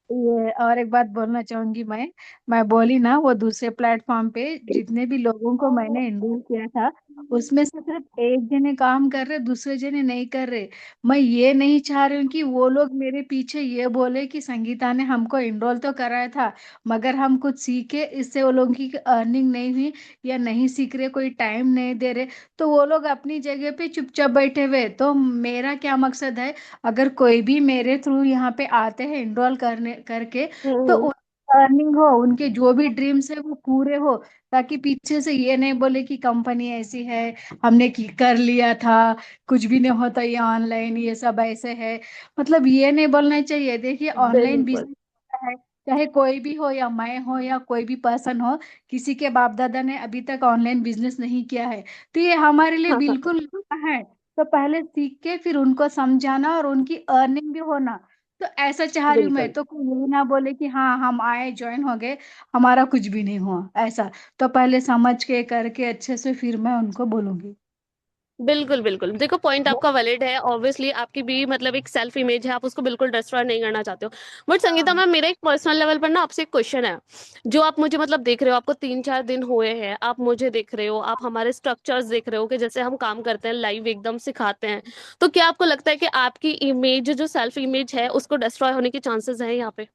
ये और एक बात बोलना चाहूंगी मैं बोली ना वो दूसरे प्लेटफॉर्म पे जितने भी लोगों को मैंने इनरोल किया था उसमें से सिर्फ एक जने काम कर रहे, दूसरे जने नहीं कर रहे। मैं ये नहीं चाह रही हूँ कि वो लोग मेरे पीछे ये बोले कि संगीता ने हमको इनरोल तो कराया था मगर हम कुछ सीखे, इससे वो लोगों की अर्निंग नहीं हुई या नहीं सीख रहे, कोई टाइम नहीं दे रहे, तो वो लोग अपनी जगह पे चुपचाप बैठे हुए। तो मेरा क्या मकसद है, अगर कोई भी मेरे थ्रू यहाँ पे आते हैं इनरोल करने करके, तो हम्म। अर्निंग हो, उनके जो भी ड्रीम्स है वो पूरे हो, ताकि पीछे से ये नहीं बोले कि कंपनी ऐसी है, हमने कर लिया था, कुछ भी नहीं होता, ये ऑनलाइन ये सब ऐसे है। मतलब ये नहीं बोलना चाहिए। देखिए ऑनलाइन बिल्कुल। बिजनेस है, चाहे कोई भी हो या मैं हो या कोई भी पर्सन हो, किसी के बाप दादा ने अभी तक ऑनलाइन बिजनेस नहीं किया है, तो ये हमारे लिए हाँ हाँ। बिल्कुल नया है। तो पहले सीख के फिर उनको समझाना और उनकी अर्निंग भी होना, तो ऐसा चाह रही हूँ मैं। बिल्कुल तो कोई ये ना बोले कि हाँ हम आए ज्वाइन हो गए, हमारा कुछ भी नहीं हुआ ऐसा। तो पहले समझ के करके अच्छे से फिर मैं उनको बोलूंगी। बिल्कुल बिल्कुल, देखो पॉइंट आपका वैलिड है। ऑब्वियसली आपकी भी मतलब एक सेल्फ इमेज है, आप उसको बिल्कुल डिस्ट्रॉय नहीं करना चाहते हो। बट संगीता हाँ मैम, मेरा एक पर्सनल लेवल पर ना आपसे एक क्वेश्चन है। जो आप मुझे मतलब देख रहे हो, आपको 3-4 दिन हुए हैं, आप मुझे देख रहे हो, आप हमारे स्ट्रक्चर्स देख रहे हो कि जैसे हम काम करते हैं लाइव एकदम सिखाते हैं, तो क्या आपको लगता है कि आपकी इमेज जो सेल्फ इमेज है उसको डिस्ट्रॉय होने के चांसेस हैं यहाँ पे?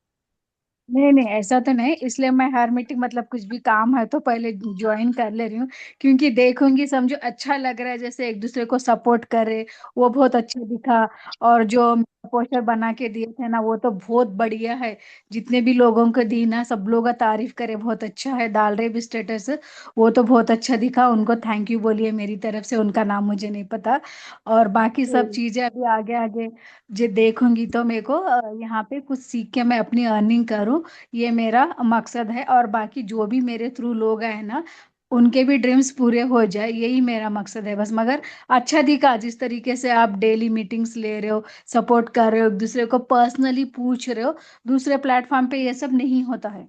नहीं नहीं, ऐसा तो नहीं, इसलिए मैं हर मीटिंग मतलब कुछ भी काम है तो पहले ज्वाइन कर ले रही हूँ, क्योंकि देखूंगी समझो अच्छा लग रहा है, जैसे एक दूसरे को सपोर्ट करे, वो बहुत अच्छा दिखा। और जो पोस्टर बना के दिए थे ना वो तो बहुत बढ़िया है, जितने भी लोगों को दी ना सब लोग तारीफ करे, बहुत अच्छा है, डाल रहे भी स्टेटस, वो तो बहुत अच्छा दिखा। उनको थैंक यू बोलिए मेरी तरफ से, उनका नाम मुझे नहीं पता। और बाकी सब हम्म। चीजें अभी आगे आगे जो देखूंगी तो मेरे को यहाँ पे कुछ सीख के मैं अपनी अर्निंग करूँ, ये मेरा मकसद है। और बाकी जो भी मेरे थ्रू लोग आए ना उनके भी ड्रीम्स पूरे हो जाए, यही मेरा मकसद है बस। मगर अच्छा दिखा जिस तरीके से आप डेली मीटिंग्स ले रहे हो, सपोर्ट कर रहे हो, एक दूसरे को पर्सनली पूछ रहे हो, दूसरे प्लेटफॉर्म पे ये सब नहीं होता है।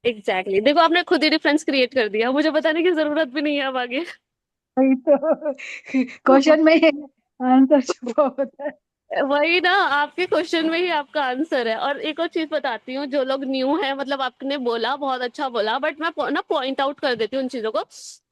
Exactly exactly। देखो आपने खुद ही डिफरेंस क्रिएट कर दिया, मुझे बताने की जरूरत भी नहीं है अब आगे। वही तो क्वेश्चन में आंसर छुपा होता है। वही ना, आपके क्वेश्चन में ही आपका आंसर है। और एक और चीज बताती हूँ, जो लोग न्यू है, मतलब आपने बोला बहुत अच्छा बोला, बट मैं ना पॉइंट आउट कर देती हूँ उन चीजों को।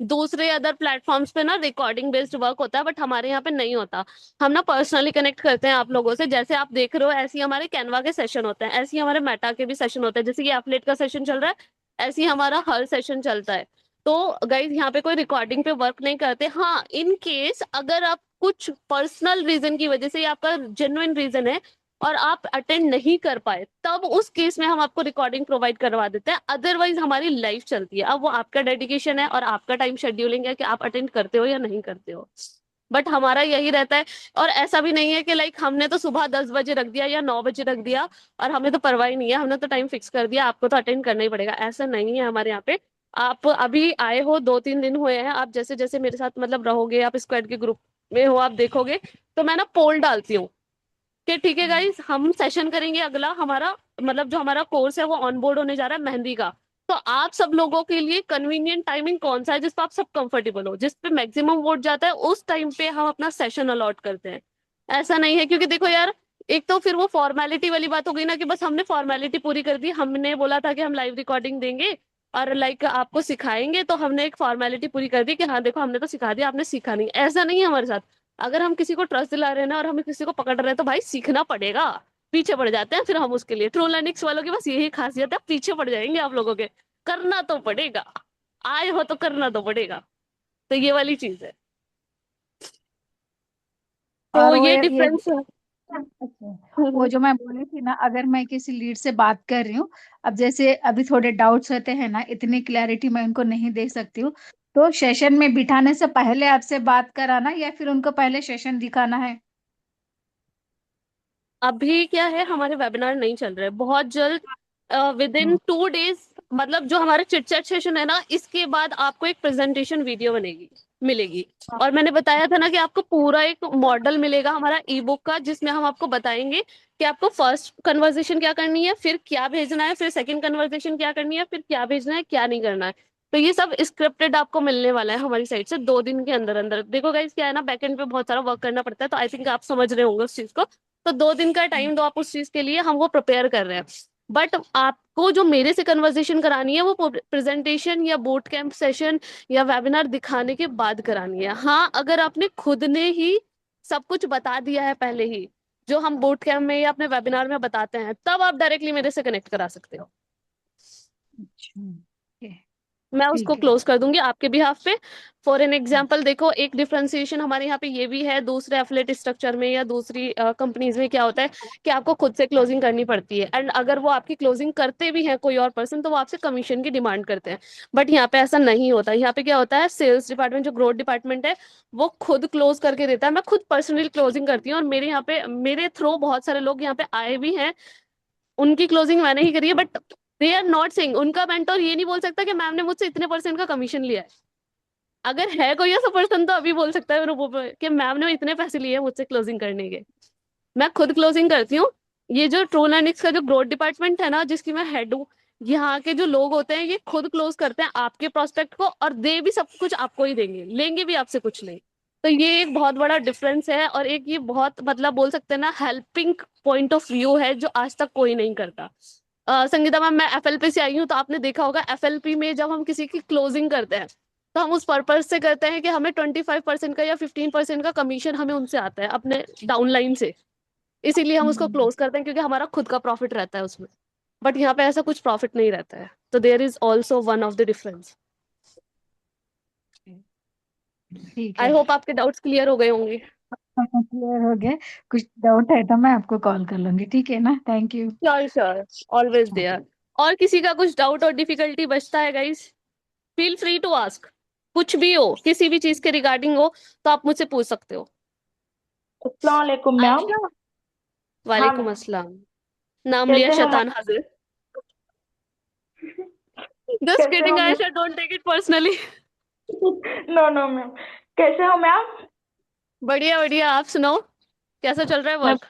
दूसरे अदर प्लेटफॉर्म्स पे ना रिकॉर्डिंग बेस्ड वर्क होता है, बट हमारे यहाँ पे नहीं होता। हम ना पर्सनली कनेक्ट करते हैं आप लोगों से, जैसे आप देख रहे हो ऐसे ही हमारे कैनवा के सेशन होते हैं, ऐसे ही हमारे मेटा के भी सेशन होते हैं। जैसे कि एफलेट का सेशन चल रहा है, ऐसे ही हमारा हर सेशन चलता है। तो गाइज यहाँ पे कोई रिकॉर्डिंग पे वर्क नहीं करते। हाँ, इन केस अगर आप कुछ पर्सनल रीजन की वजह से, या आपका जेन्युइन रीजन है और आप अटेंड नहीं कर पाए, तब उस केस में हम आपको रिकॉर्डिंग प्रोवाइड करवा देते हैं। अदरवाइज हमारी लाइफ चलती है। अब वो आपका डेडिकेशन है और आपका टाइम शेड्यूलिंग है कि आप अटेंड करते हो या नहीं करते हो। बट हमारा यही रहता है। और ऐसा भी नहीं है कि लाइक हमने तो सुबह 10 बजे रख दिया या 9 बजे रख दिया और हमें तो परवाह ही नहीं है, हमने तो टाइम फिक्स कर दिया, आपको तो अटेंड करना ही पड़ेगा, ऐसा नहीं है हमारे यहाँ पे। आप अभी आए हो, 2-3 दिन हुए हैं, आप जैसे जैसे मेरे साथ मतलब रहोगे, आप स्क्वाड के ग्रुप में हो, आप देखोगे तो मैं ना पोल डालती हूँ कि ठीक है गाइस, हम सेशन करेंगे अगला, हमारा मतलब जो हमारा कोर्स है वो ऑन बोर्ड होने जा रहा है मेहंदी का। तो आप सब लोगों के लिए कन्वीनियंट टाइमिंग कौन सा है जिस पे आप सब कंफर्टेबल हो, जिस पे मैक्सिमम वोट जाता है, उस टाइम पे हम अपना सेशन अलॉट करते हैं। ऐसा नहीं है, क्योंकि देखो यार, एक तो फिर वो फॉर्मेलिटी वाली बात हो गई ना कि बस हमने फॉर्मेलिटी पूरी कर दी, हमने बोला था कि हम लाइव रिकॉर्डिंग देंगे और लाइक आपको सिखाएंगे, तो हमने एक फॉर्मेलिटी पूरी कर दी कि हाँ देखो हमने तो सिखा दिया, आपने सीखा नहीं। ऐसा नहीं है हमारे साथ। अगर हम किसी को ट्रस्ट दिला रहे हैं ना और हमें किसी को पकड़ रहे हैं तो भाई सीखना पड़ेगा। पीछे पड़ जाते हैं फिर हम उसके लिए। ट्रोलैनिक्स वालों की बस यही खासियत है, पीछे पड़ जाएंगे आप लोगों के। करना तो पड़ेगा, आए हो तो करना तो पड़ेगा। तो ये वाली चीज है, तो और वो ये ये डिफरेंस है। अच्छा, वो हम्म। जो मैं बोली थी ना, अगर मैं किसी लीड से बात कर रही हूँ, अब जैसे अभी थोड़े डाउट्स होते हैं ना, इतनी क्लैरिटी मैं उनको नहीं दे सकती हूँ, तो सेशन में बिठाने से पहले आपसे बात कराना या फिर उनको पहले सेशन दिखाना है? अभी क्या है, हमारे वेबिनार नहीं चल रहे, बहुत जल्द विद इन हम्म। 2 डेज, मतलब जो हमारा चिट चैट सेशन है ना, इसके बाद आपको एक प्रेजेंटेशन वीडियो बनेगी, मिलेगी। और मैंने बताया था ना कि आपको पूरा एक मॉडल मिलेगा हमारा ई बुक का, जिसमें हम आपको बताएंगे कि आपको फर्स्ट कन्वर्सेशन क्या करनी है, फिर क्या भेजना है, फिर सेकंड कन्वर्सेशन क्या करनी है, फिर क्या भेजना है, क्या नहीं करना है। तो ये सब स्क्रिप्टेड आपको मिलने वाला है हमारी साइड से 2 दिन के अंदर अंदर। देखो गाइस, क्या है ना, बैकएंड पे बहुत सारा वर्क करना पड़ता है, तो आई थिंक आप समझ रहे होंगे उस चीज को। तो 2 दिन का टाइम दो आप उस चीज के लिए, हम वो प्रिपेयर कर रहे हैं। बट आपको जो मेरे से कन्वर्सेशन करानी है वो प्रेजेंटेशन या बूट कैंप सेशन या वेबिनार दिखाने के बाद करानी है। हाँ, अगर आपने खुद ने ही सब कुछ बता दिया है पहले ही, जो हम बूट कैंप में या अपने वेबिनार में बताते हैं, तब आप डायरेक्टली मेरे से कनेक्ट करा सकते हो। अच्छा, ठीक है। मैं उसको ठीक है। क्लोज कर दूंगी आपके बिहाफ पे। फॉर एन एग्जाम्पल देखो, एक डिफरेंशिएशन हमारे यहाँ पे ये भी है, दूसरे एफिलेट स्ट्रक्चर में या दूसरी कंपनीज में क्या होता है कि आपको खुद से क्लोजिंग करनी पड़ती है, एंड अगर वो आपकी क्लोजिंग करते भी हैं कोई और पर्सन, तो वो आपसे कमीशन की डिमांड करते हैं। बट यहाँ पे ऐसा नहीं होता। यहाँ पे क्या होता है, सेल्स डिपार्टमेंट जो ग्रोथ डिपार्टमेंट है वो खुद क्लोज करके देता है। मैं खुद पर्सनली क्लोजिंग करती हूँ, और मेरे यहाँ पे मेरे थ्रू बहुत सारे लोग यहाँ पे आए भी हैं, उनकी क्लोजिंग मैंने ही करी है। But they are not saying, उनका मेंटोर ये नहीं बोल सकता कि मैम ने मुझसे इतने परसेंट का कमीशन लिया है। अगर है कोई ऐसा पर्सन तो अभी बोल सकता है मेरे ऊपर कि मैम ने इतने पैसे लिए हैं मुझसे क्लोजिंग करने के। मैं खुद क्लोजिंग करती हूँ। ये जो ट्रोलैनिक्स का जो ग्रोथ डिपार्टमेंट है ना, जिसकी मैं हेड हूँ, यहाँ के जो लोग होते हैं ये खुद क्लोज करते हैं आपके प्रोस्पेक्ट को, और दे भी सब कुछ आपको ही देंगे, लेंगे भी आपसे कुछ नहीं। तो ये एक बहुत बड़ा डिफरेंस है, और एक ये बहुत मतलब बोल सकते हैं ना हेल्पिंग पॉइंट ऑफ व्यू है, जो आज तक कोई नहीं करता। संगीता मैम, मैं एफएलपी से आई हूँ, तो आपने देखा होगा एफएलपी में जब हम किसी की क्लोजिंग करते हैं तो हम उस पर्पज से करते हैं कि हमें 25% का या 15% का कमीशन हमें उनसे आता है अपने डाउनलाइन से। इसीलिए हम उसको हम्म। क्लोज करते हैं, क्योंकि हमारा खुद का प्रॉफिट रहता है उसमें। बट यहाँ पे ऐसा कुछ प्रॉफिट नहीं रहता है, तो there is also one of the difference. ठीक आई है। होप आपके डाउट्स क्लियर हो गए होंगे। क्लियर हो गया। कुछ डाउट है तो मैं आपको कॉल कर लूंगी, ठीक है ना? Thank you. Sure sure, always there. और किसी का कुछ डाउट और डिफिकल्टी बचता है guys, feel free to ask. कुछ भी हो, किसी भी चीज के रिगार्डिंग हो, तो आप मुझसे पूछ सकते हो। अस्सलाम वालेकुम मैम। आयशा, हाँ वालेकुम मैम। अस्सलाम। नाम लिया कैसे हो मैम? शैतान हाजिर। जस्ट कैसे हो kidding ma'am? Ayesha, don't take it personally. No no ma'am. कैसे हो मैम? बढ़िया बढ़िया, आप सुनाओ, कैसा चल रहा है मैम, वर्क?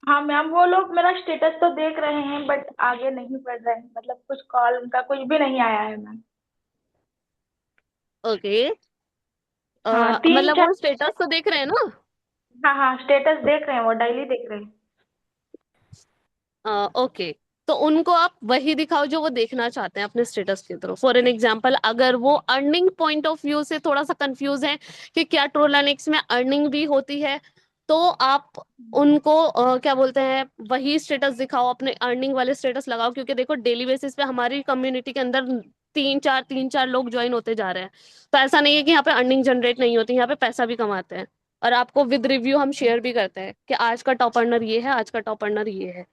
हाँ मैम, वो लोग मेरा स्टेटस तो देख रहे हैं बट आगे नहीं बढ़ रहे हैं, मतलब कुछ कॉल उनका कुछ भी नहीं आया है मैम। ओके। हाँ, तीन मतलब चार। वो स्टेटस तो देख रहे हैं ना? हाँ हाँ, स्टेटस देख रहे हैं, वो डेली देख रहे हैं। ओके। तो उनको आप वही दिखाओ जो वो देखना चाहते हैं अपने स्टेटस के थ्रू। फॉर एन एग्जांपल, अगर वो अर्निंग पॉइंट ऑफ व्यू से थोड़ा सा कंफ्यूज है कि क्या ट्रोलानिक्स में अर्निंग भी होती है, तो आप उनको क्या बोलते हैं, वही स्टेटस दिखाओ, अपने अर्निंग वाले स्टेटस लगाओ। क्योंकि देखो, डेली बेसिस पे हमारी कम्युनिटी के अंदर तीन चार लोग ज्वाइन होते जा रहे हैं। तो ऐसा नहीं है कि यहाँ पे अर्निंग जनरेट नहीं होती, यहाँ पे पैसा भी कमाते हैं। और आपको विद रिव्यू हम शेयर भी करते हैं कि आज का टॉप अर्नर ये है, आज का टॉप अर्नर ये है।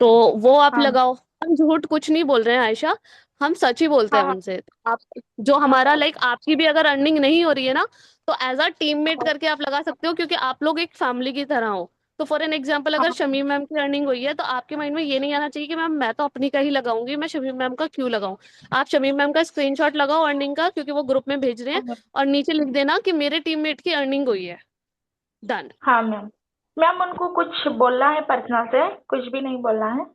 तो वो आप हाँ लगाओ। हम झूठ कुछ नहीं बोल रहे हैं आयशा। हम सच ही बोलते हाँ हैं हाँ उनसे। आप जो हाँ हमारा हाँ लाइक आपकी भी अगर अर्निंग नहीं हो रही है ना, तो एज अ टीममेट हाँ करके आप लगा सकते हो, क्योंकि आप लोग एक फैमिली की तरह हो। तो फॉर एन एग्जांपल, अगर हाँ शमीम मैम की अर्निंग हुई है तो आपके माइंड में ये नहीं आना चाहिए कि मैम मैं तो अपनी का ही लगाऊंगी, मैं शमीम मैम का क्यों लगाऊं। आप शमीम मैम का स्क्रीनशॉट लगाओ अर्निंग का, क्योंकि वो ग्रुप में भेज रहे हैं, हाँ और नीचे लिख देना कि मेरे टीममेट की अर्निंग हुई है। डन। हाँ मैम। मैम उनको कुछ बोलना है पर्सनल से, कुछ भी नहीं बोलना है।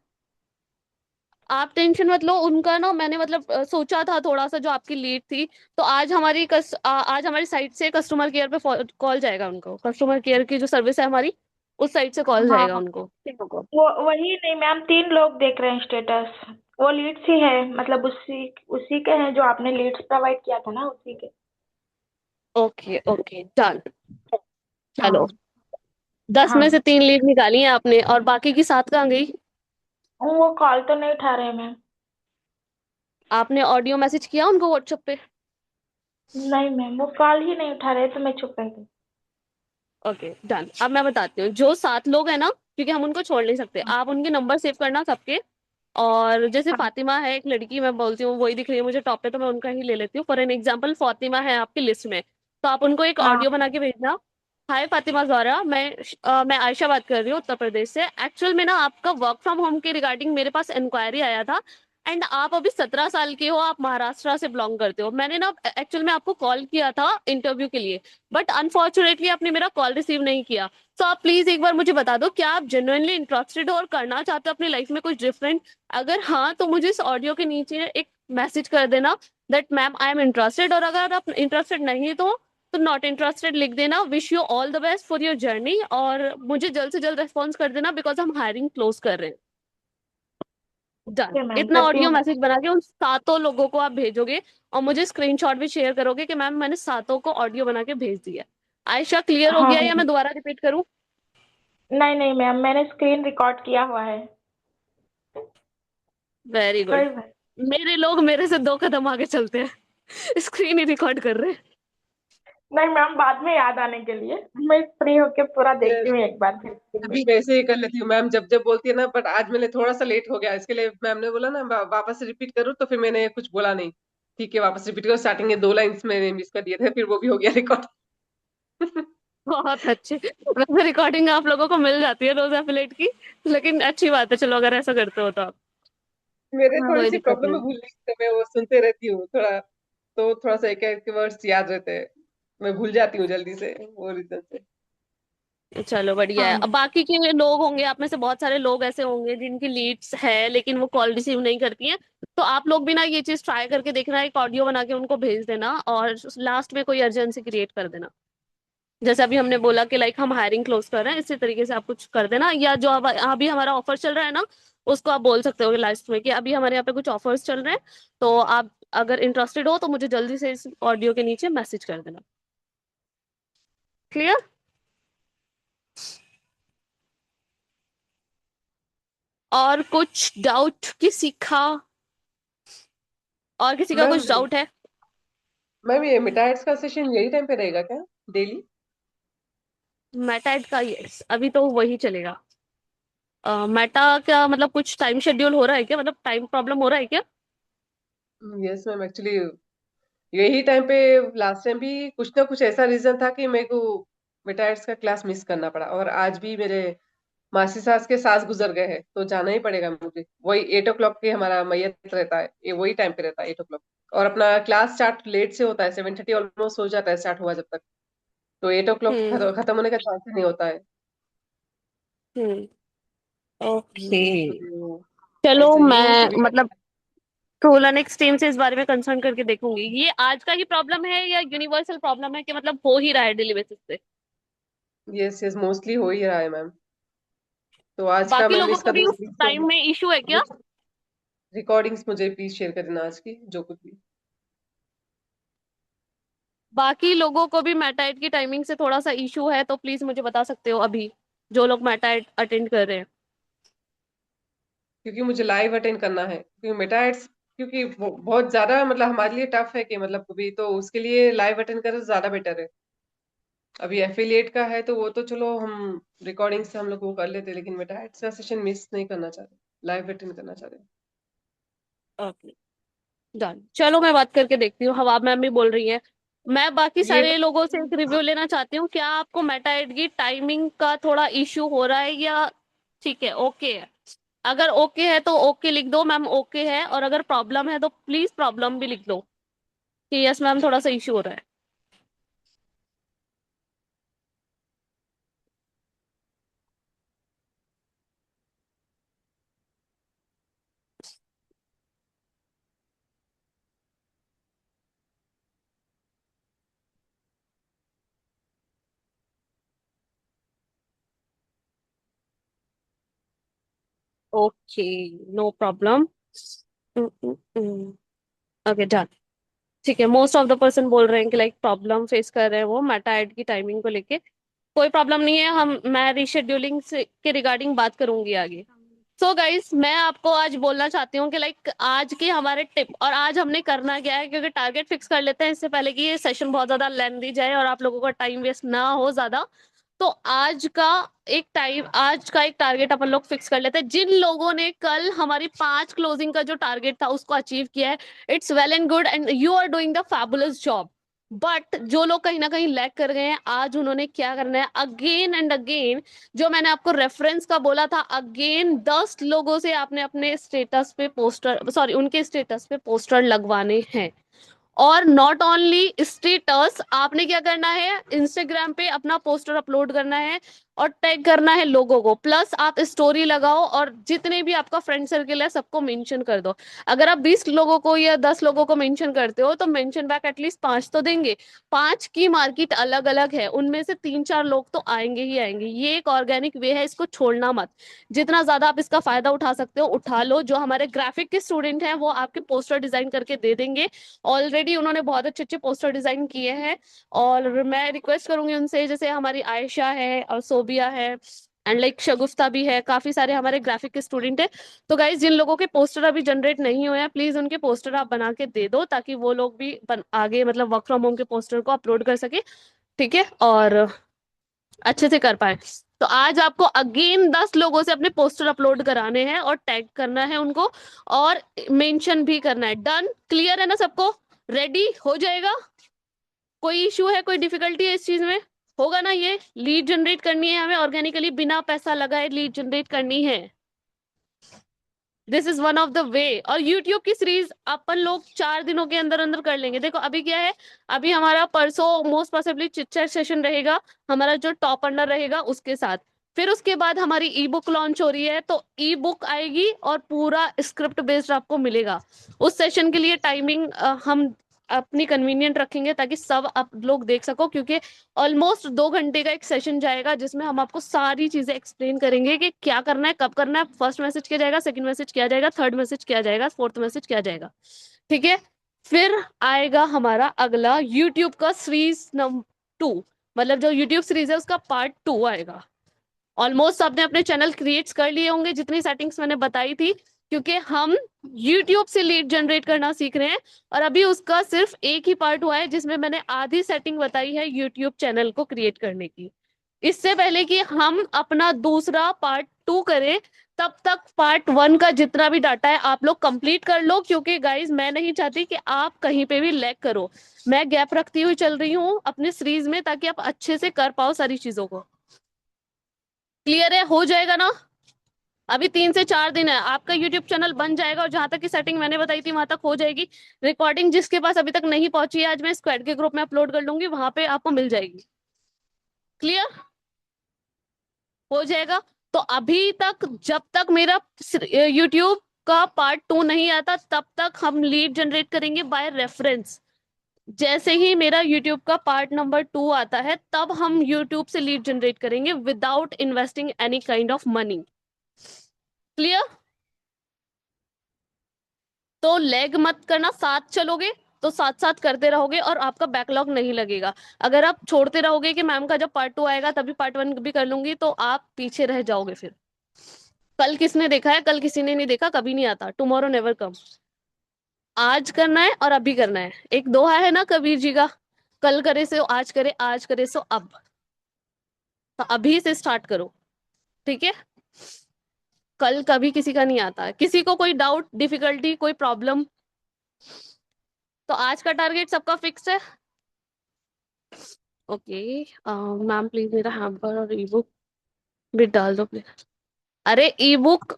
आप टेंशन मत लो उनका ना, मैंने मतलब सोचा था थोड़ा सा, जो आपकी लीड थी, तो आज हमारी साइट से कस्टमर केयर पे कॉल जाएगा उनको, कस्टमर केयर की जो सर्विस है हमारी, उस साइट से कॉल हाँ जाएगा हाँ। उनको, ठीक होगा। वो वही नहीं मैम, 3 लोग देख रहे हैं स्टेटस। वो लीड्स ही है, मतलब उसी उसी के हैं जो आपने लीड्स प्रोवाइड किया था ना, उसी के। Okay okay done. चलो, हाँ 10 में से हाँ। 3 लीड निकाली हैं आपने, और बाकी की 7 कहाँ गई? वो कॉल तो नहीं उठा रहे मैम। आपने ऑडियो मैसेज किया उनको व्हाट्सएप पे? नहीं मैम, वो कॉल ही नहीं उठा रहे तो मैं चुप रह गई। Okay done. अब मैं बताती हूँ, जो 7 लोग हैं ना, क्योंकि हम उनको छोड़ नहीं सकते, आप उनके नंबर सेव करना सबके। और जैसे हाँ फातिमा है एक लड़की, मैं बोलती हूँ वही दिख रही है मुझे टॉप पे, तो मैं उनका ही ले लेती हूँ। फॉर एन एग्जांपल फातिमा है आपकी लिस्ट में, तो आप उनको एक हाँ ऑडियो बना के भेजना। हाय फातिमा ज़ोहरा, मैं आयशा बात कर रही हूँ उत्तर प्रदेश से। एक्चुअल में ना आपका वर्क फ्रॉम होम के रिगार्डिंग मेरे पास इंक्वायरी आया था, एंड आप अभी 17 साल के हो, आप महाराष्ट्र से बिलोंग करते हो। मैंने ना एक्चुअल में आपको कॉल किया था इंटरव्यू के लिए, बट अनफॉर्चुनेटली आपने मेरा कॉल रिसीव नहीं किया। तो आप प्लीज एक बार मुझे बता दो, क्या आप जेन्युइनली इंटरेस्टेड हो और करना चाहते हो अपनी लाइफ में कुछ डिफरेंट? अगर हाँ, तो मुझे इस ऑडियो के नीचे एक मैसेज कर देना that ma'am I am interested, और अगर आप इंटरेस्टेड नहीं तो नॉट इंटरेस्टेड लिख देना। Wish you all the best for your journey, और मुझे जल्द से जल्द रेस्पॉन्स कर देना, बिकॉज हम हायरिंग क्लोज कर रहे हैं। डन। ओके मैम, इतना करती ऑडियो हूँ। मैसेज बना के उन 7 लोगों को आप भेजोगे, और मुझे स्क्रीनशॉट भी शेयर करोगे कि मैम मैंने 7 को ऑडियो बना के भेज दिया। आयशा, क्लियर हो हाँ गया या हाँ। मैं दोबारा रिपीट करूं? नहीं नहीं मैम, मैंने स्क्रीन रिकॉर्ड किया हुआ है। Very good. कोई बात। मेरे लोग मेरे से 2 कदम आगे चलते हैं। स्क्रीन ही रिकॉर्ड कर रहे हैं। नहीं मैम, बाद में याद आने के लिए मैं फ्री होके पूरा देखती Yes, हूँ एक बार फिर screen अभी में। वैसे ही कर लेती हूँ मैम, जब जब बोलती है ना, बट आज मैंने थोड़ा सा लेट हो गया, इसके लिए मैम ने बोला ना वापस से रिपीट करूँ, तो फिर मैंने कुछ बोला नहीं। ठीक है, वापस रिपीट करो, स्टार्टिंग के 2 लाइंस मैंने मिस कर दिए थे, फिर वो भी हो गया रिकॉर्ड। बहुत अच्छे। वैसे रिकॉर्डिंग आप लोगों को मिल जाती है रोज एफिलेट की, लेकिन अच्छी बात है, चलो अगर ऐसा करते हो तो आप। मेरे हाँ थोड़ी कोई सी दिक्कत प्रॉब्लम है नहीं। भूलने की, तो मैं वो सुनते रहती हूँ थोड़ा, तो थोड़ा सा एक एक वर्ड्स याद रहते हैं, मैं भूल जाती हूँ जल्दी से, वो रीजन से। चलो बढ़िया है। हाँ अब बाकी के लोग होंगे, आप में से बहुत सारे लोग ऐसे होंगे जिनकी लीड्स है लेकिन वो कॉल रिसीव नहीं करती हैं। तो आप लोग भी ना ये चीज ट्राई करके देखना, एक ऑडियो बना के उनको भेज देना, और लास्ट में कोई अर्जेंसी क्रिएट कर देना। जैसे अभी हमने बोला कि लाइक हम हायरिंग क्लोज कर रहे हैं, इसी तरीके से आप कुछ कर देना। या जो अब अभी हमारा ऑफर चल रहा है ना, उसको आप बोल सकते हो लास्ट में कि अभी हमारे यहाँ पे कुछ ऑफर्स चल रहे हैं, तो आप अगर इंटरेस्टेड हो तो मुझे जल्दी से इस ऑडियो के नीचे मैसेज कर देना। क्लियर? और कुछ डाउट किसी का? और किसी का मैम, कुछ डाउट है? ये मिटाइड्स का सेशन यही टाइम पे रहेगा क्या, डेली? मेटा का यस, अभी तो वही चलेगा। मेटा का मतलब कुछ टाइम शेड्यूल हो रहा है क्या, मतलब टाइम प्रॉब्लम हो रहा है क्या? यस मैम, एक्चुअली यही टाइम पे लास्ट टाइम भी कुछ ना कुछ ऐसा रीजन था कि मेरे को मिटाइड्स का क्लास मिस करना पड़ा, और आज भी मेरे मासी सास के सास गुजर गए हैं, तो जाना ही पड़ेगा मुझे। वही 8 o'clock के हमारा मैयत रहता है, ये वही टाइम पे रहता है 8 o'clock। और अपना क्लास स्टार्ट लेट से होता है, 7:30 ऑलमोस्ट हो जाता है स्टार्ट हुआ जब तक, तो 8 o'clock हम्म। खत्म होने का चांस ही नहीं होता है। हम्म। ओके। तो चलो, ऐसे ही मैं कभी मतलब ट्रोला नेक्स्ट टीम से इस बारे में कंसर्न करके देखूंगी। ये आज का ही प्रॉब्लम है या यूनिवर्सल प्रॉब्लम है, कि मतलब हो ही रहा है डेली बेसिस पे? यस यस, मोस्टली हो ही रहा है मैम। तो आज का बाकी मैम लोगों इसका को भी तो उस टाइम में इशू है क्या? रिकॉर्डिंग्स मुझे प्लीज शेयर कर देना आज की, जो कुछ भी। बाकी लोगों को भी मेटाइट की टाइमिंग से थोड़ा सा इशू है, तो प्लीज मुझे बता सकते हो अभी, जो लोग मेटाइट अटेंड कर रहे हैं। क्योंकि मुझे लाइव अटेंड करना है, क्योंकि मेटा एड्स, क्योंकि वो बहुत ज्यादा मतलब हमारे लिए टफ है, कि मतलब कभी तो उसके लिए लाइव अटेंड करें तो ज्यादा बेटर है। अभी एफिलिएट का है तो वो तो चलो हम रिकॉर्डिंग से हम लोग वो कर लेते, लेकिन मेटा एड्स का सेशन मिस नहीं करना चाहते, लाइव अटेंड करना चाहते। ओके। डन, चलो मैं बात करके देखती हूँ। हवा मैम भी बोल रही है। मैं बाकी ये सारे लोगों से एक रिव्यू लेना चाहती हूँ। क्या आपको मेटा एड की टाइमिंग का थोड़ा इश्यू हो रहा है या ठीक है, ओके है? अगर ओके है तो ओके लिख दो मैम, ओके है। और अगर प्रॉब्लम है तो प्लीज प्रॉब्लम भी लिख दो कि यस मैम थोड़ा सा इश्यू हो रहा है। Okay, no problem. Okay done. ठीक है, मोस्ट ऑफ द पर्सन बोल रहे हैं कि लाइक प्रॉब्लम फेस कर रहे हैं वो मेटा एड की टाइमिंग को लेके। कोई प्रॉब्लम नहीं है, हम मैं रीशेड्यूलिंग से के रिगार्डिंग बात करूंगी आगे। सो गाइस, मैं आपको आज बोलना चाहती हूँ कि लाइक आज के हमारे टिप, और आज हमने करना क्या है, क्योंकि टारगेट फिक्स कर लेते हैं इससे पहले कि ये सेशन बहुत ज्यादा लेंथी जाए और आप लोगों का टाइम वेस्ट ना हो ज्यादा। तो आज का एक टारगेट अपन लोग फिक्स कर लेते हैं। जिन लोगों ने कल हमारी 5 क्लोजिंग का जो टारगेट था उसको अचीव किया है, it's well and good and you are doing the fabulous job. But जो लोग कहीं ना कहीं लैग कर गए हैं, आज उन्होंने क्या करना है, अगेन एंड अगेन जो मैंने आपको रेफरेंस का बोला था, अगेन 10 लोगों से आपने अपने स्टेटस पे पोस्टर, सॉरी उनके स्टेटस पे पोस्टर लगवाने हैं। और नॉट ओनली स्टेटस, आपने क्या करना है, इंस्टाग्राम पे अपना पोस्टर अपलोड करना है और टैग करना है लोगों को। प्लस आप स्टोरी लगाओ और जितने भी आपका फ्रेंड सर्किल है सबको मेंशन कर दो। अगर आप 20 लोगों को या 10 लोगों को मेंशन करते हो तो मेंशन बैक एटलीस्ट 5 तो देंगे। 5 की मार्केट अलग अलग है, उनमें से 3-4 लोग तो आएंगे ही आएंगे। ये एक ऑर्गेनिक वे है, इसको छोड़ना मत। जितना ज्यादा आप इसका फायदा उठा सकते हो उठा लो। जो हमारे ग्राफिक के स्टूडेंट हैं वो आपके पोस्टर डिजाइन करके दे देंगे। ऑलरेडी उन्होंने बहुत अच्छे अच्छे पोस्टर डिजाइन किए हैं। और मैं रिक्वेस्ट करूंगी उनसे, जैसे हमारी आयशा है और सोबिया है एंड लाइक शगुफ्ता भी है, काफी सारे हमारे ग्राफिक के स्टूडेंट है। तो गाइज, जिन लोगों के पोस्टर अभी जनरेट नहीं हुए हैं, प्लीज उनके पोस्टर आप बना के दे दो ताकि वो लोग भी आगे मतलब वर्क फ्रॉम होम के पोस्टर को अपलोड कर सके। ठीक है, और अच्छे से कर पाए। तो आज आपको अगेन 10 लोगों से अपने पोस्टर अपलोड कराने हैं और टैग करना है उनको और मेंशन भी करना है। डन, क्लियर है ना सबको? रेडी हो जाएगा? कोई इशू है, कोई डिफिकल्टी है इस चीज में? होगा ना? ये लीड जनरेट करनी है हमें ऑर्गेनिकली, बिना पैसा लगाए लीड जनरेट करनी है। This is one of the way. और यूट्यूब की सीरीज अपन लोग 4 दिनों के अंदर अंदर कर लेंगे। देखो अभी क्या है, अभी हमारा परसों most possibly chit chat session रहेगा, हमारा जो टॉप अंडर रहेगा उसके साथ। फिर उसके बाद हमारी ई बुक लॉन्च हो रही है, तो ई बुक आएगी और पूरा स्क्रिप्ट बेस्ड आपको मिलेगा। उस सेशन के लिए टाइमिंग हम अपनी कन्वीनियंट रखेंगे ताकि सब आप लोग देख सको, क्योंकि ऑलमोस्ट 2 घंटे का एक सेशन जाएगा जिसमें हम आपको सारी चीजें एक्सप्लेन करेंगे कि क्या करना है, कब करना है, फर्स्ट मैसेज किया जाएगा, सेकंड मैसेज किया जाएगा, थर्ड मैसेज किया जाएगा, फोर्थ मैसेज किया जाएगा। ठीक है। फिर आएगा हमारा अगला यूट्यूब का सीरीज नंबर 2, मतलब जो यूट्यूब सीरीज है उसका पार्ट 2 आएगा। ऑलमोस्ट सबने अपने चैनल क्रिएट्स कर लिए होंगे जितनी सेटिंग्स मैंने बताई थी, क्योंकि हम यूट्यूब से लीड जनरेट करना सीख रहे हैं। और अभी उसका सिर्फ एक ही पार्ट हुआ है जिसमें मैंने आधी सेटिंग बताई है यूट्यूब चैनल को क्रिएट करने की। इससे पहले कि हम अपना दूसरा पार्ट 2 करें, तब तक पार्ट 1 का जितना भी डाटा है आप लोग कंप्लीट कर लो, क्योंकि गाइज मैं नहीं चाहती कि आप कहीं पे भी लैग करो। मैं गैप रखती हुई चल रही हूँ अपने सीरीज में ताकि आप अच्छे से कर पाओ सारी चीजों को। क्लियर है? हो जाएगा ना? अभी 3 से 4 दिन है, आपका यूट्यूब चैनल बन जाएगा और जहां तक की सेटिंग मैंने बताई थी वहां तक हो जाएगी। रिकॉर्डिंग जिसके पास अभी तक नहीं पहुंची है, आज मैं स्क्वाड के ग्रुप में अपलोड कर लूंगी, वहां पे आपको मिल जाएगी। क्लियर? हो जाएगा। तो अभी तक जब तक मेरा यूट्यूब का पार्ट 2 नहीं आता तब तक हम लीड जनरेट करेंगे बाय रेफरेंस। जैसे ही मेरा यूट्यूब का पार्ट नंबर 2 आता है तब हम यूट्यूब से लीड जनरेट करेंगे without investing any kind of money. Clear? तो लेग मत करना, साथ चलोगे तो साथ साथ करते रहोगे और आपका बैकलॉग नहीं लगेगा। अगर आप छोड़ते रहोगे कि मैम का जब पार्ट 2 आएगा तभी पार्ट 1 भी कर लूंगी, तो आप पीछे रह जाओगे। फिर कल किसने देखा है? कल किसी ने नहीं देखा, कभी नहीं आता। Tomorrow never come. आज करना है और अभी करना है। एक दोहा है ना कबीर जी का, कल करे सो आज करे, आज करे सो अब। तो अभी से स्टार्ट करो। ठीक है? कल कभी किसी का नहीं आता है। किसी को कोई डाउट, डिफिकल्टी, कोई प्रॉब्लम? तो आज का टारगेट सबका फिक्स है? ओके। मैम प्लीज मेरा हैम्पर और ई बुक भी डाल दो प्लीज। अरे ई बुक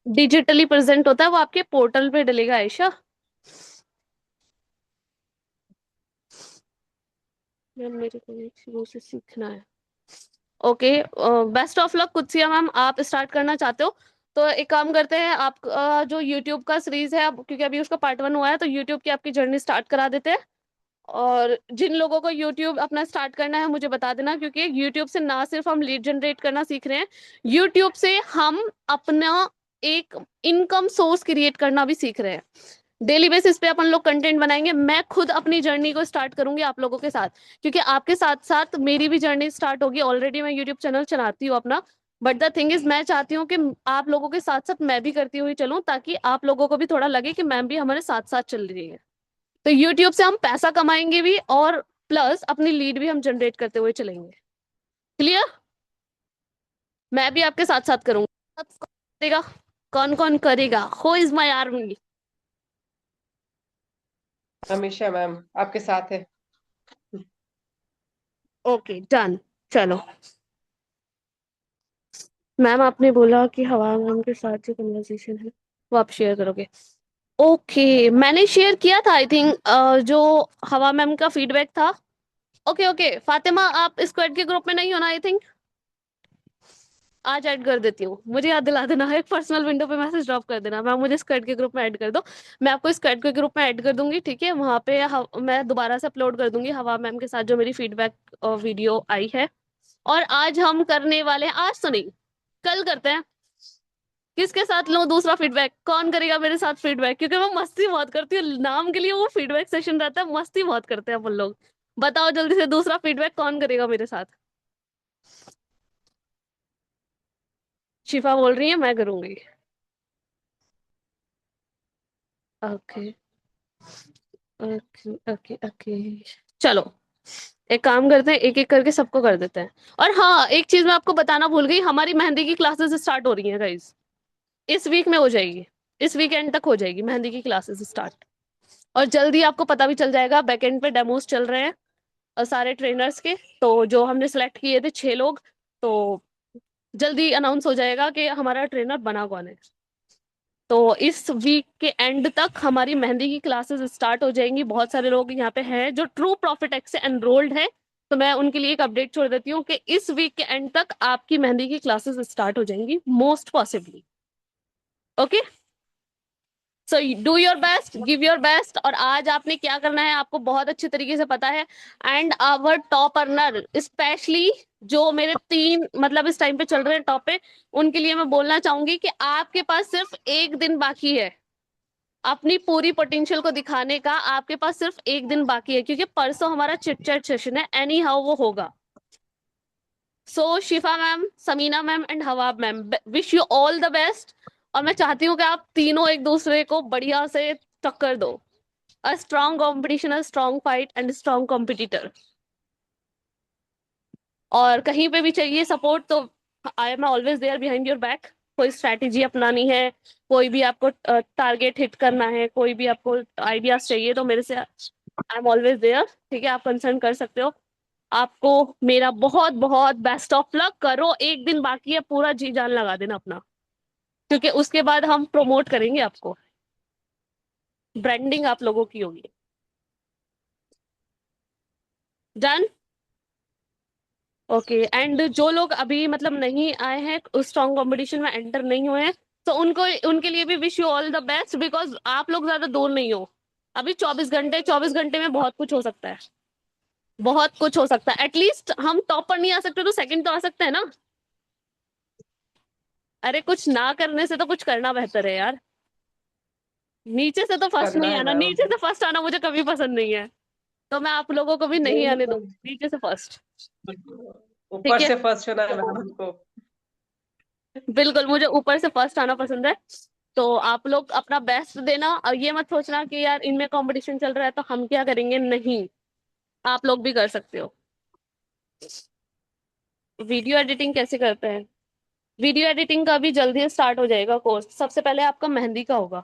डिजिटली प्रेजेंट होता है, वो आपके पोर्टल पे डलेगा आयशा। मैम मेरे को एक शुरू से सीखना है। Okay, best of luck कुत्सिया ma'am, आप स्टार्ट करना चाहते हो तो एक काम करते हैं, आप जो यूट्यूब का सीरीज है क्योंकि अभी उसका पार्ट 1 हुआ है, तो यूट्यूब की आपकी जर्नी स्टार्ट करा देते हैं। और जिन लोगों को यूट्यूब अपना स्टार्ट करना है मुझे बता देना, क्योंकि यूट्यूब से ना सिर्फ हम लीड जनरेट करना सीख रहे हैं, यूट्यूब से हम अपना एक इनकम सोर्स क्रिएट करना भी सीख रहे हैं। डेली बेसिस पे अपन लोग कंटेंट बनाएंगे। मैं खुद अपनी जर्नी को स्टार्ट करूंगी आप लोगों के साथ, क्योंकि आपके साथ साथ मेरी भी जर्नी स्टार्ट होगी। ऑलरेडी मैं यूट्यूब चैनल चलाती हूँ अपना, बट द थिंग इज मैं चाहती हूँ कि आप लोगों के साथ साथ मैं भी करती हुई चलूं, ताकि आप लोगों को भी थोड़ा लगे कि मैम भी हमारे साथ साथ चल रही है। तो यूट्यूब से हम पैसा कमाएंगे भी, और प्लस अपनी लीड भी हम जनरेट करते हुए चलेंगे। क्लियर? मैं भी आपके साथ साथ करूंगा। कौन करेगा? कौन कौन करेगा? Who is my army? हमेशा मैम आपके साथ है। Okay done. चलो मैम, आपने बोला कि हवा मैम के साथ जो कन्वर्सेशन है वो आप शेयर करोगे। ओके, मैंने शेयर किया था आई थिंक, जो हवा मैम का फीडबैक था। ओके ओके फातिमा, आप स्क्वाड के ग्रुप में नहीं होना आई थिंक। आज ऐड कर देती हूँ, मुझे याद दिला देना, एक पर्सनल विंडो पे मैसेज ड्रॉप कर देना, मैम मुझे स्क्वाड के ग्रुप में ऐड कर दो। मैं आपको स्क्वाड के ग्रुप में ऐड कर दूंगी, ठीक है? वहां पे मैं दोबारा से अपलोड कर दूंगी हवा मैम के साथ जो मेरी फीडबैक वीडियो आई है। और आज हम करने वाले हैं, आज तो नहीं कल करते हैं। किसके साथ लूं दूसरा फीडबैक? कौन करेगा मेरे साथ फीडबैक? क्योंकि मैं मस्ती बहुत करती हूँ, नाम के लिए वो फीडबैक सेशन रहता है, मस्ती बहुत करते हैं अपन लोग। बताओ जल्दी से, दूसरा फीडबैक कौन करेगा मेरे साथ? शिफा बोल रही है मैं करूंगी। ओके ओके ओके ओके, चलो एक काम करते हैं, एक एक करके सबको कर देते हैं। और हाँ, एक चीज मैं आपको बताना भूल गई, हमारी मेहंदी की क्लासेस स्टार्ट हो रही हैं गाइज। इस वीक में हो जाएगी, इस वीकेंड तक हो जाएगी मेहंदी की क्लासेस स्टार्ट। और जल्दी आपको पता भी चल जाएगा, बैकएंड पे डेमोस चल रहे हैं और सारे ट्रेनर्स के, तो जो हमने सेलेक्ट किए थे 6 लोग, तो जल्दी अनाउंस हो जाएगा कि हमारा ट्रेनर बना कौन है। तो इस वीक के एंड तक हमारी मेहंदी की क्लासेस स्टार्ट हो जाएंगी। बहुत सारे लोग यहाँ पे हैं जो ट्रू प्रॉफिट एक्स से एनरोल्ड है, तो मैं उनके लिए एक अपडेट छोड़ देती हूँ कि इस वीक के एंड तक आपकी मेहंदी की क्लासेस स्टार्ट हो जाएंगी most possibly. Okay, so do your best, give your best. और आज आपने क्या करना है आपको बहुत अच्छे तरीके से पता है। And our top earner specially, जो मेरे 3 मतलब इस टाइम पे चल रहे हैं टॉप पे, उनके लिए मैं बोलना चाहूंगी कि आपके पास सिर्फ एक दिन बाकी है अपनी पूरी पोटेंशियल को दिखाने का। आपके पास सिर्फ एक दिन बाकी है, क्योंकि परसों हमारा चिट चैट सेशन है, एनी हाउ वो होगा। So Shifa ma'am, Samina ma'am and Hawab ma'am, wish you all the best. और मैं चाहती हूँ कि आप तीनों एक दूसरे को बढ़िया से टक्कर दो। A strong competition, a strong fight and strong competitor. और कहीं पे भी चाहिए सपोर्ट तो I am always there behind your back. कोई स्ट्रैटेजी अपनानी है, कोई भी आपको टारगेट हिट करना है, कोई भी आपको आइडियाज चाहिए, तो मेरे से आई एम ऑलवेज देयर, ठीक है? आप कंसर्न कर सकते हो। आपको मेरा बहुत बहुत बेस्ट ऑफ लक। करो, एक दिन बाकी है, पूरा जी जान लगा देना अपना, क्योंकि उसके बाद हम प्रमोट करेंगे आपको, ब्रांडिंग आप लोगों की होगी। डन? ओके, एंड जो लोग अभी मतलब नहीं आए हैं, उस स्ट्रॉन्ग कंपटीशन में एंटर नहीं हुए हैं, तो उनको, उनके लिए भी wish you all the best, because आप लोग ज्यादा दूर नहीं हो। अभी 24 घंटे, 24 घंटे में बहुत कुछ हो सकता है, बहुत कुछ हो सकता है। एटलीस्ट हम टॉप पर नहीं आ सकते तो सेकंड तो आ सकते हैं ना। अरे कुछ ना करने से तो कुछ करना बेहतर है यार। नीचे से तो फर्स्ट करना नहीं है आना, मैम। नीचे से फर्स्ट आना मुझे कभी पसंद नहीं है, तो मैं आप लोगों को भी नहीं नहीं आने तो दूंगी नीचे से फर्स्ट। ठीक ऊपर है, से फर्स्ट होना है मैम हमको। बिल्कुल मुझे ऊपर से फर्स्ट आना पसंद है। तो आप लोग अपना बेस्ट देना, और ये मत सोचना कि यार इनमें कंपटीशन चल रहा है तो हम क्या करेंगे, नहीं, आप लोग भी कर सकते हो। वीडियो एडिटिंग कैसे करते हैं? वीडियो एडिटिंग का भी जल्दी स्टार्ट हो जाएगा कोर्स। सबसे पहले आपका मेहंदी का होगा,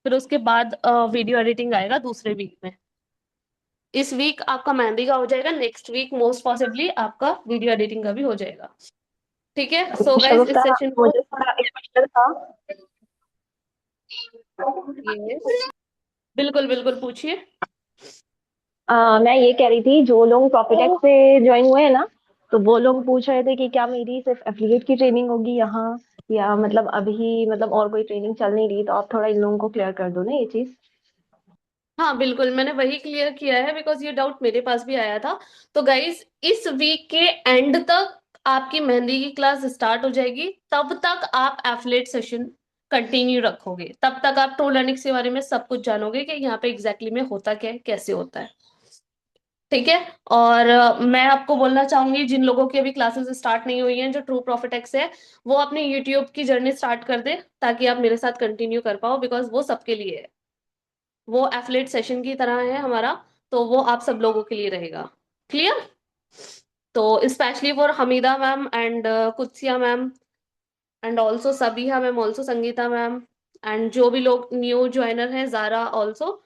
फिर उसके बाद वीडियो एडिटिंग आएगा दूसरे वीक में। इस वीक आपका मेहंदी का हो जाएगा, नेक्स्ट वीक मोस्ट पॉसिबली आपका वीडियो एडिटिंग का भी हो जाएगा। ठीक है, सो गाइस इस शगुफ्ता, सेशन को मुझे थोड़ा एक क्वेश्चन था। यस बिल्कुल बिल्कुल पूछिए। मैं ये कह रही थी, जो लोग प्रॉफिटेक्स से ज्वाइन हुए हैं ना, तो वो लोग पूछ रहे थे कि क्या मेरी सिर्फ एफिलिएट की ट्रेनिंग होगी यहाँ, या मतलब अभी मतलब और कोई ट्रेनिंग चल नहीं रही, तो आप थोड़ा इन लोगों को क्लियर कर दो ना ये चीज। हाँ बिल्कुल, मैंने वही क्लियर किया है बिकॉज ये डाउट मेरे पास भी आया था। तो गाइस इस वीक के एंड तक आपकी मेहंदी की क्लास स्टार्ट हो जाएगी, तब तक आप एफिलिएट सेशन कंटिन्यू रखोगे, तब तक आप ट्रोलर्निक्स के बारे में सब कुछ जानोगे कि यहाँ पे एग्जैक्टली में होता क्या है, कैसे होता है। ठीक है, और मैं आपको बोलना चाहूंगी जिन लोगों की अभी क्लासेस स्टार्ट नहीं हुई हैं, जो ट्रू प्रॉफिट एक्स है, वो अपने यूट्यूब की जर्नी स्टार्ट कर दे ताकि आप मेरे साथ कंटिन्यू कर पाओ, बिकॉज वो सबके लिए है, वो एफिलिएट सेशन की तरह है हमारा, तो वो आप सब लोगों के लिए रहेगा। क्लियर? तो specially for Hamida ma'am and कुत्सिया ma'am and also Sabiha ma'am, also Sangeeta ma'am, and जो भी लोग न्यू ज्वाइनर हैं, जारा ऑल्सो।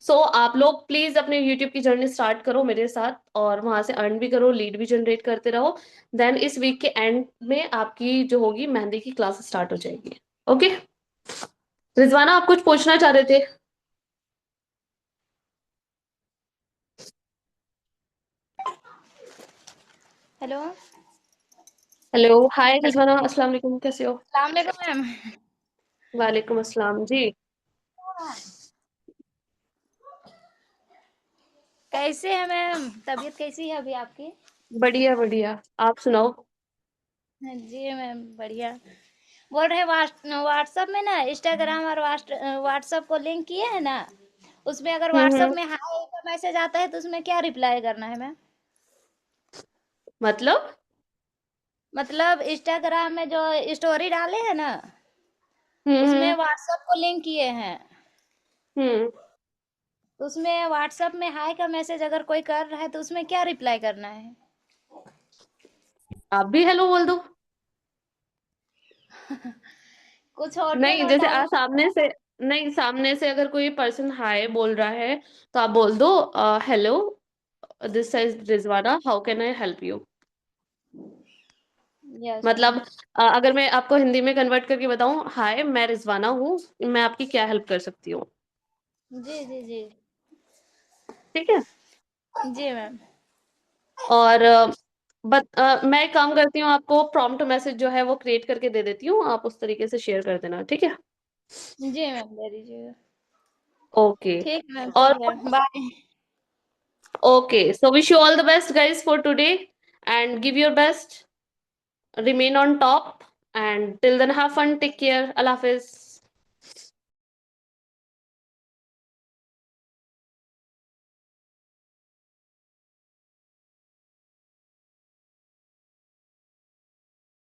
सो आप लोग प्लीज अपने यूट्यूब की जर्नी स्टार्ट करो मेरे साथ, और वहां से अर्न भी करो, लीड भी जनरेट करते रहो। देन इस वीक के एंड में आपकी जो होगी मेहंदी की क्लास स्टार्ट हो जाएगी। ओके रिजवाना, आप कुछ पूछना चाह रहे थे? हेलो। हेलो, हाय रिजवाना, अस्सलाम वालेकुम, कैसे हो? सलाम वालेकुम मैम। वालेकुम अस्सलाम जी। कैसे है मैम, तबीयत कैसी है अभी आपकी? बढ़िया बढ़िया, आप सुनाओ। जी मैम बढ़िया। बोल रहे व्हाट्सएप में ना, इंस्टाग्राम और व्हाट्सएप को लिंक किए हैं ना, उसमें अगर व्हाट्सएप हम्म। में हाय का मैसेज आता है तो उसमें क्या रिप्लाई करना है मैम? मतलब? मतलब इंस्टाग्राम में जो स्टोरी डाले हैं ना, उसमें हम्म। व्हाट्सएप को लिंक किए हैं, हम्म। तो उसमें व्हाट्सएप में हाय का मैसेज अगर कोई कर रहा है तो उसमें क्या रिप्लाई करना है? आप भी हेलो बोल दो। कुछ ऑडियो नहीं, नोट जैसे डाल। सामने से, नहीं सामने से अगर कोई पर्सन हाय बोल रहा है तो आप बोल दो hello, this is Rizwana, how can I help you. Yes ma'am. मतलब अगर मैं आपको हिंदी में कन्वर्ट करके बताऊं, हाय मैं रिजवाना हूँ, मैं आपकी क्या हेल्प कर सकती हूँ। जी जी जी। ठीक है। जी मैम। और मैं एक काम करती हूँ, आपको प्रॉम्प्ट मैसेज जो है वो क्रिएट करके दे देती हूँ, आप उस तरीके से शेयर कर देना, ठीक है? जी मैम दे दीजिएगा। ओके। ठीक मैम, और ठीक है, bye. okay, so wish you all the best guys for today, and give your best, remain on top, and till then have fun, take care, Allah Hafiz.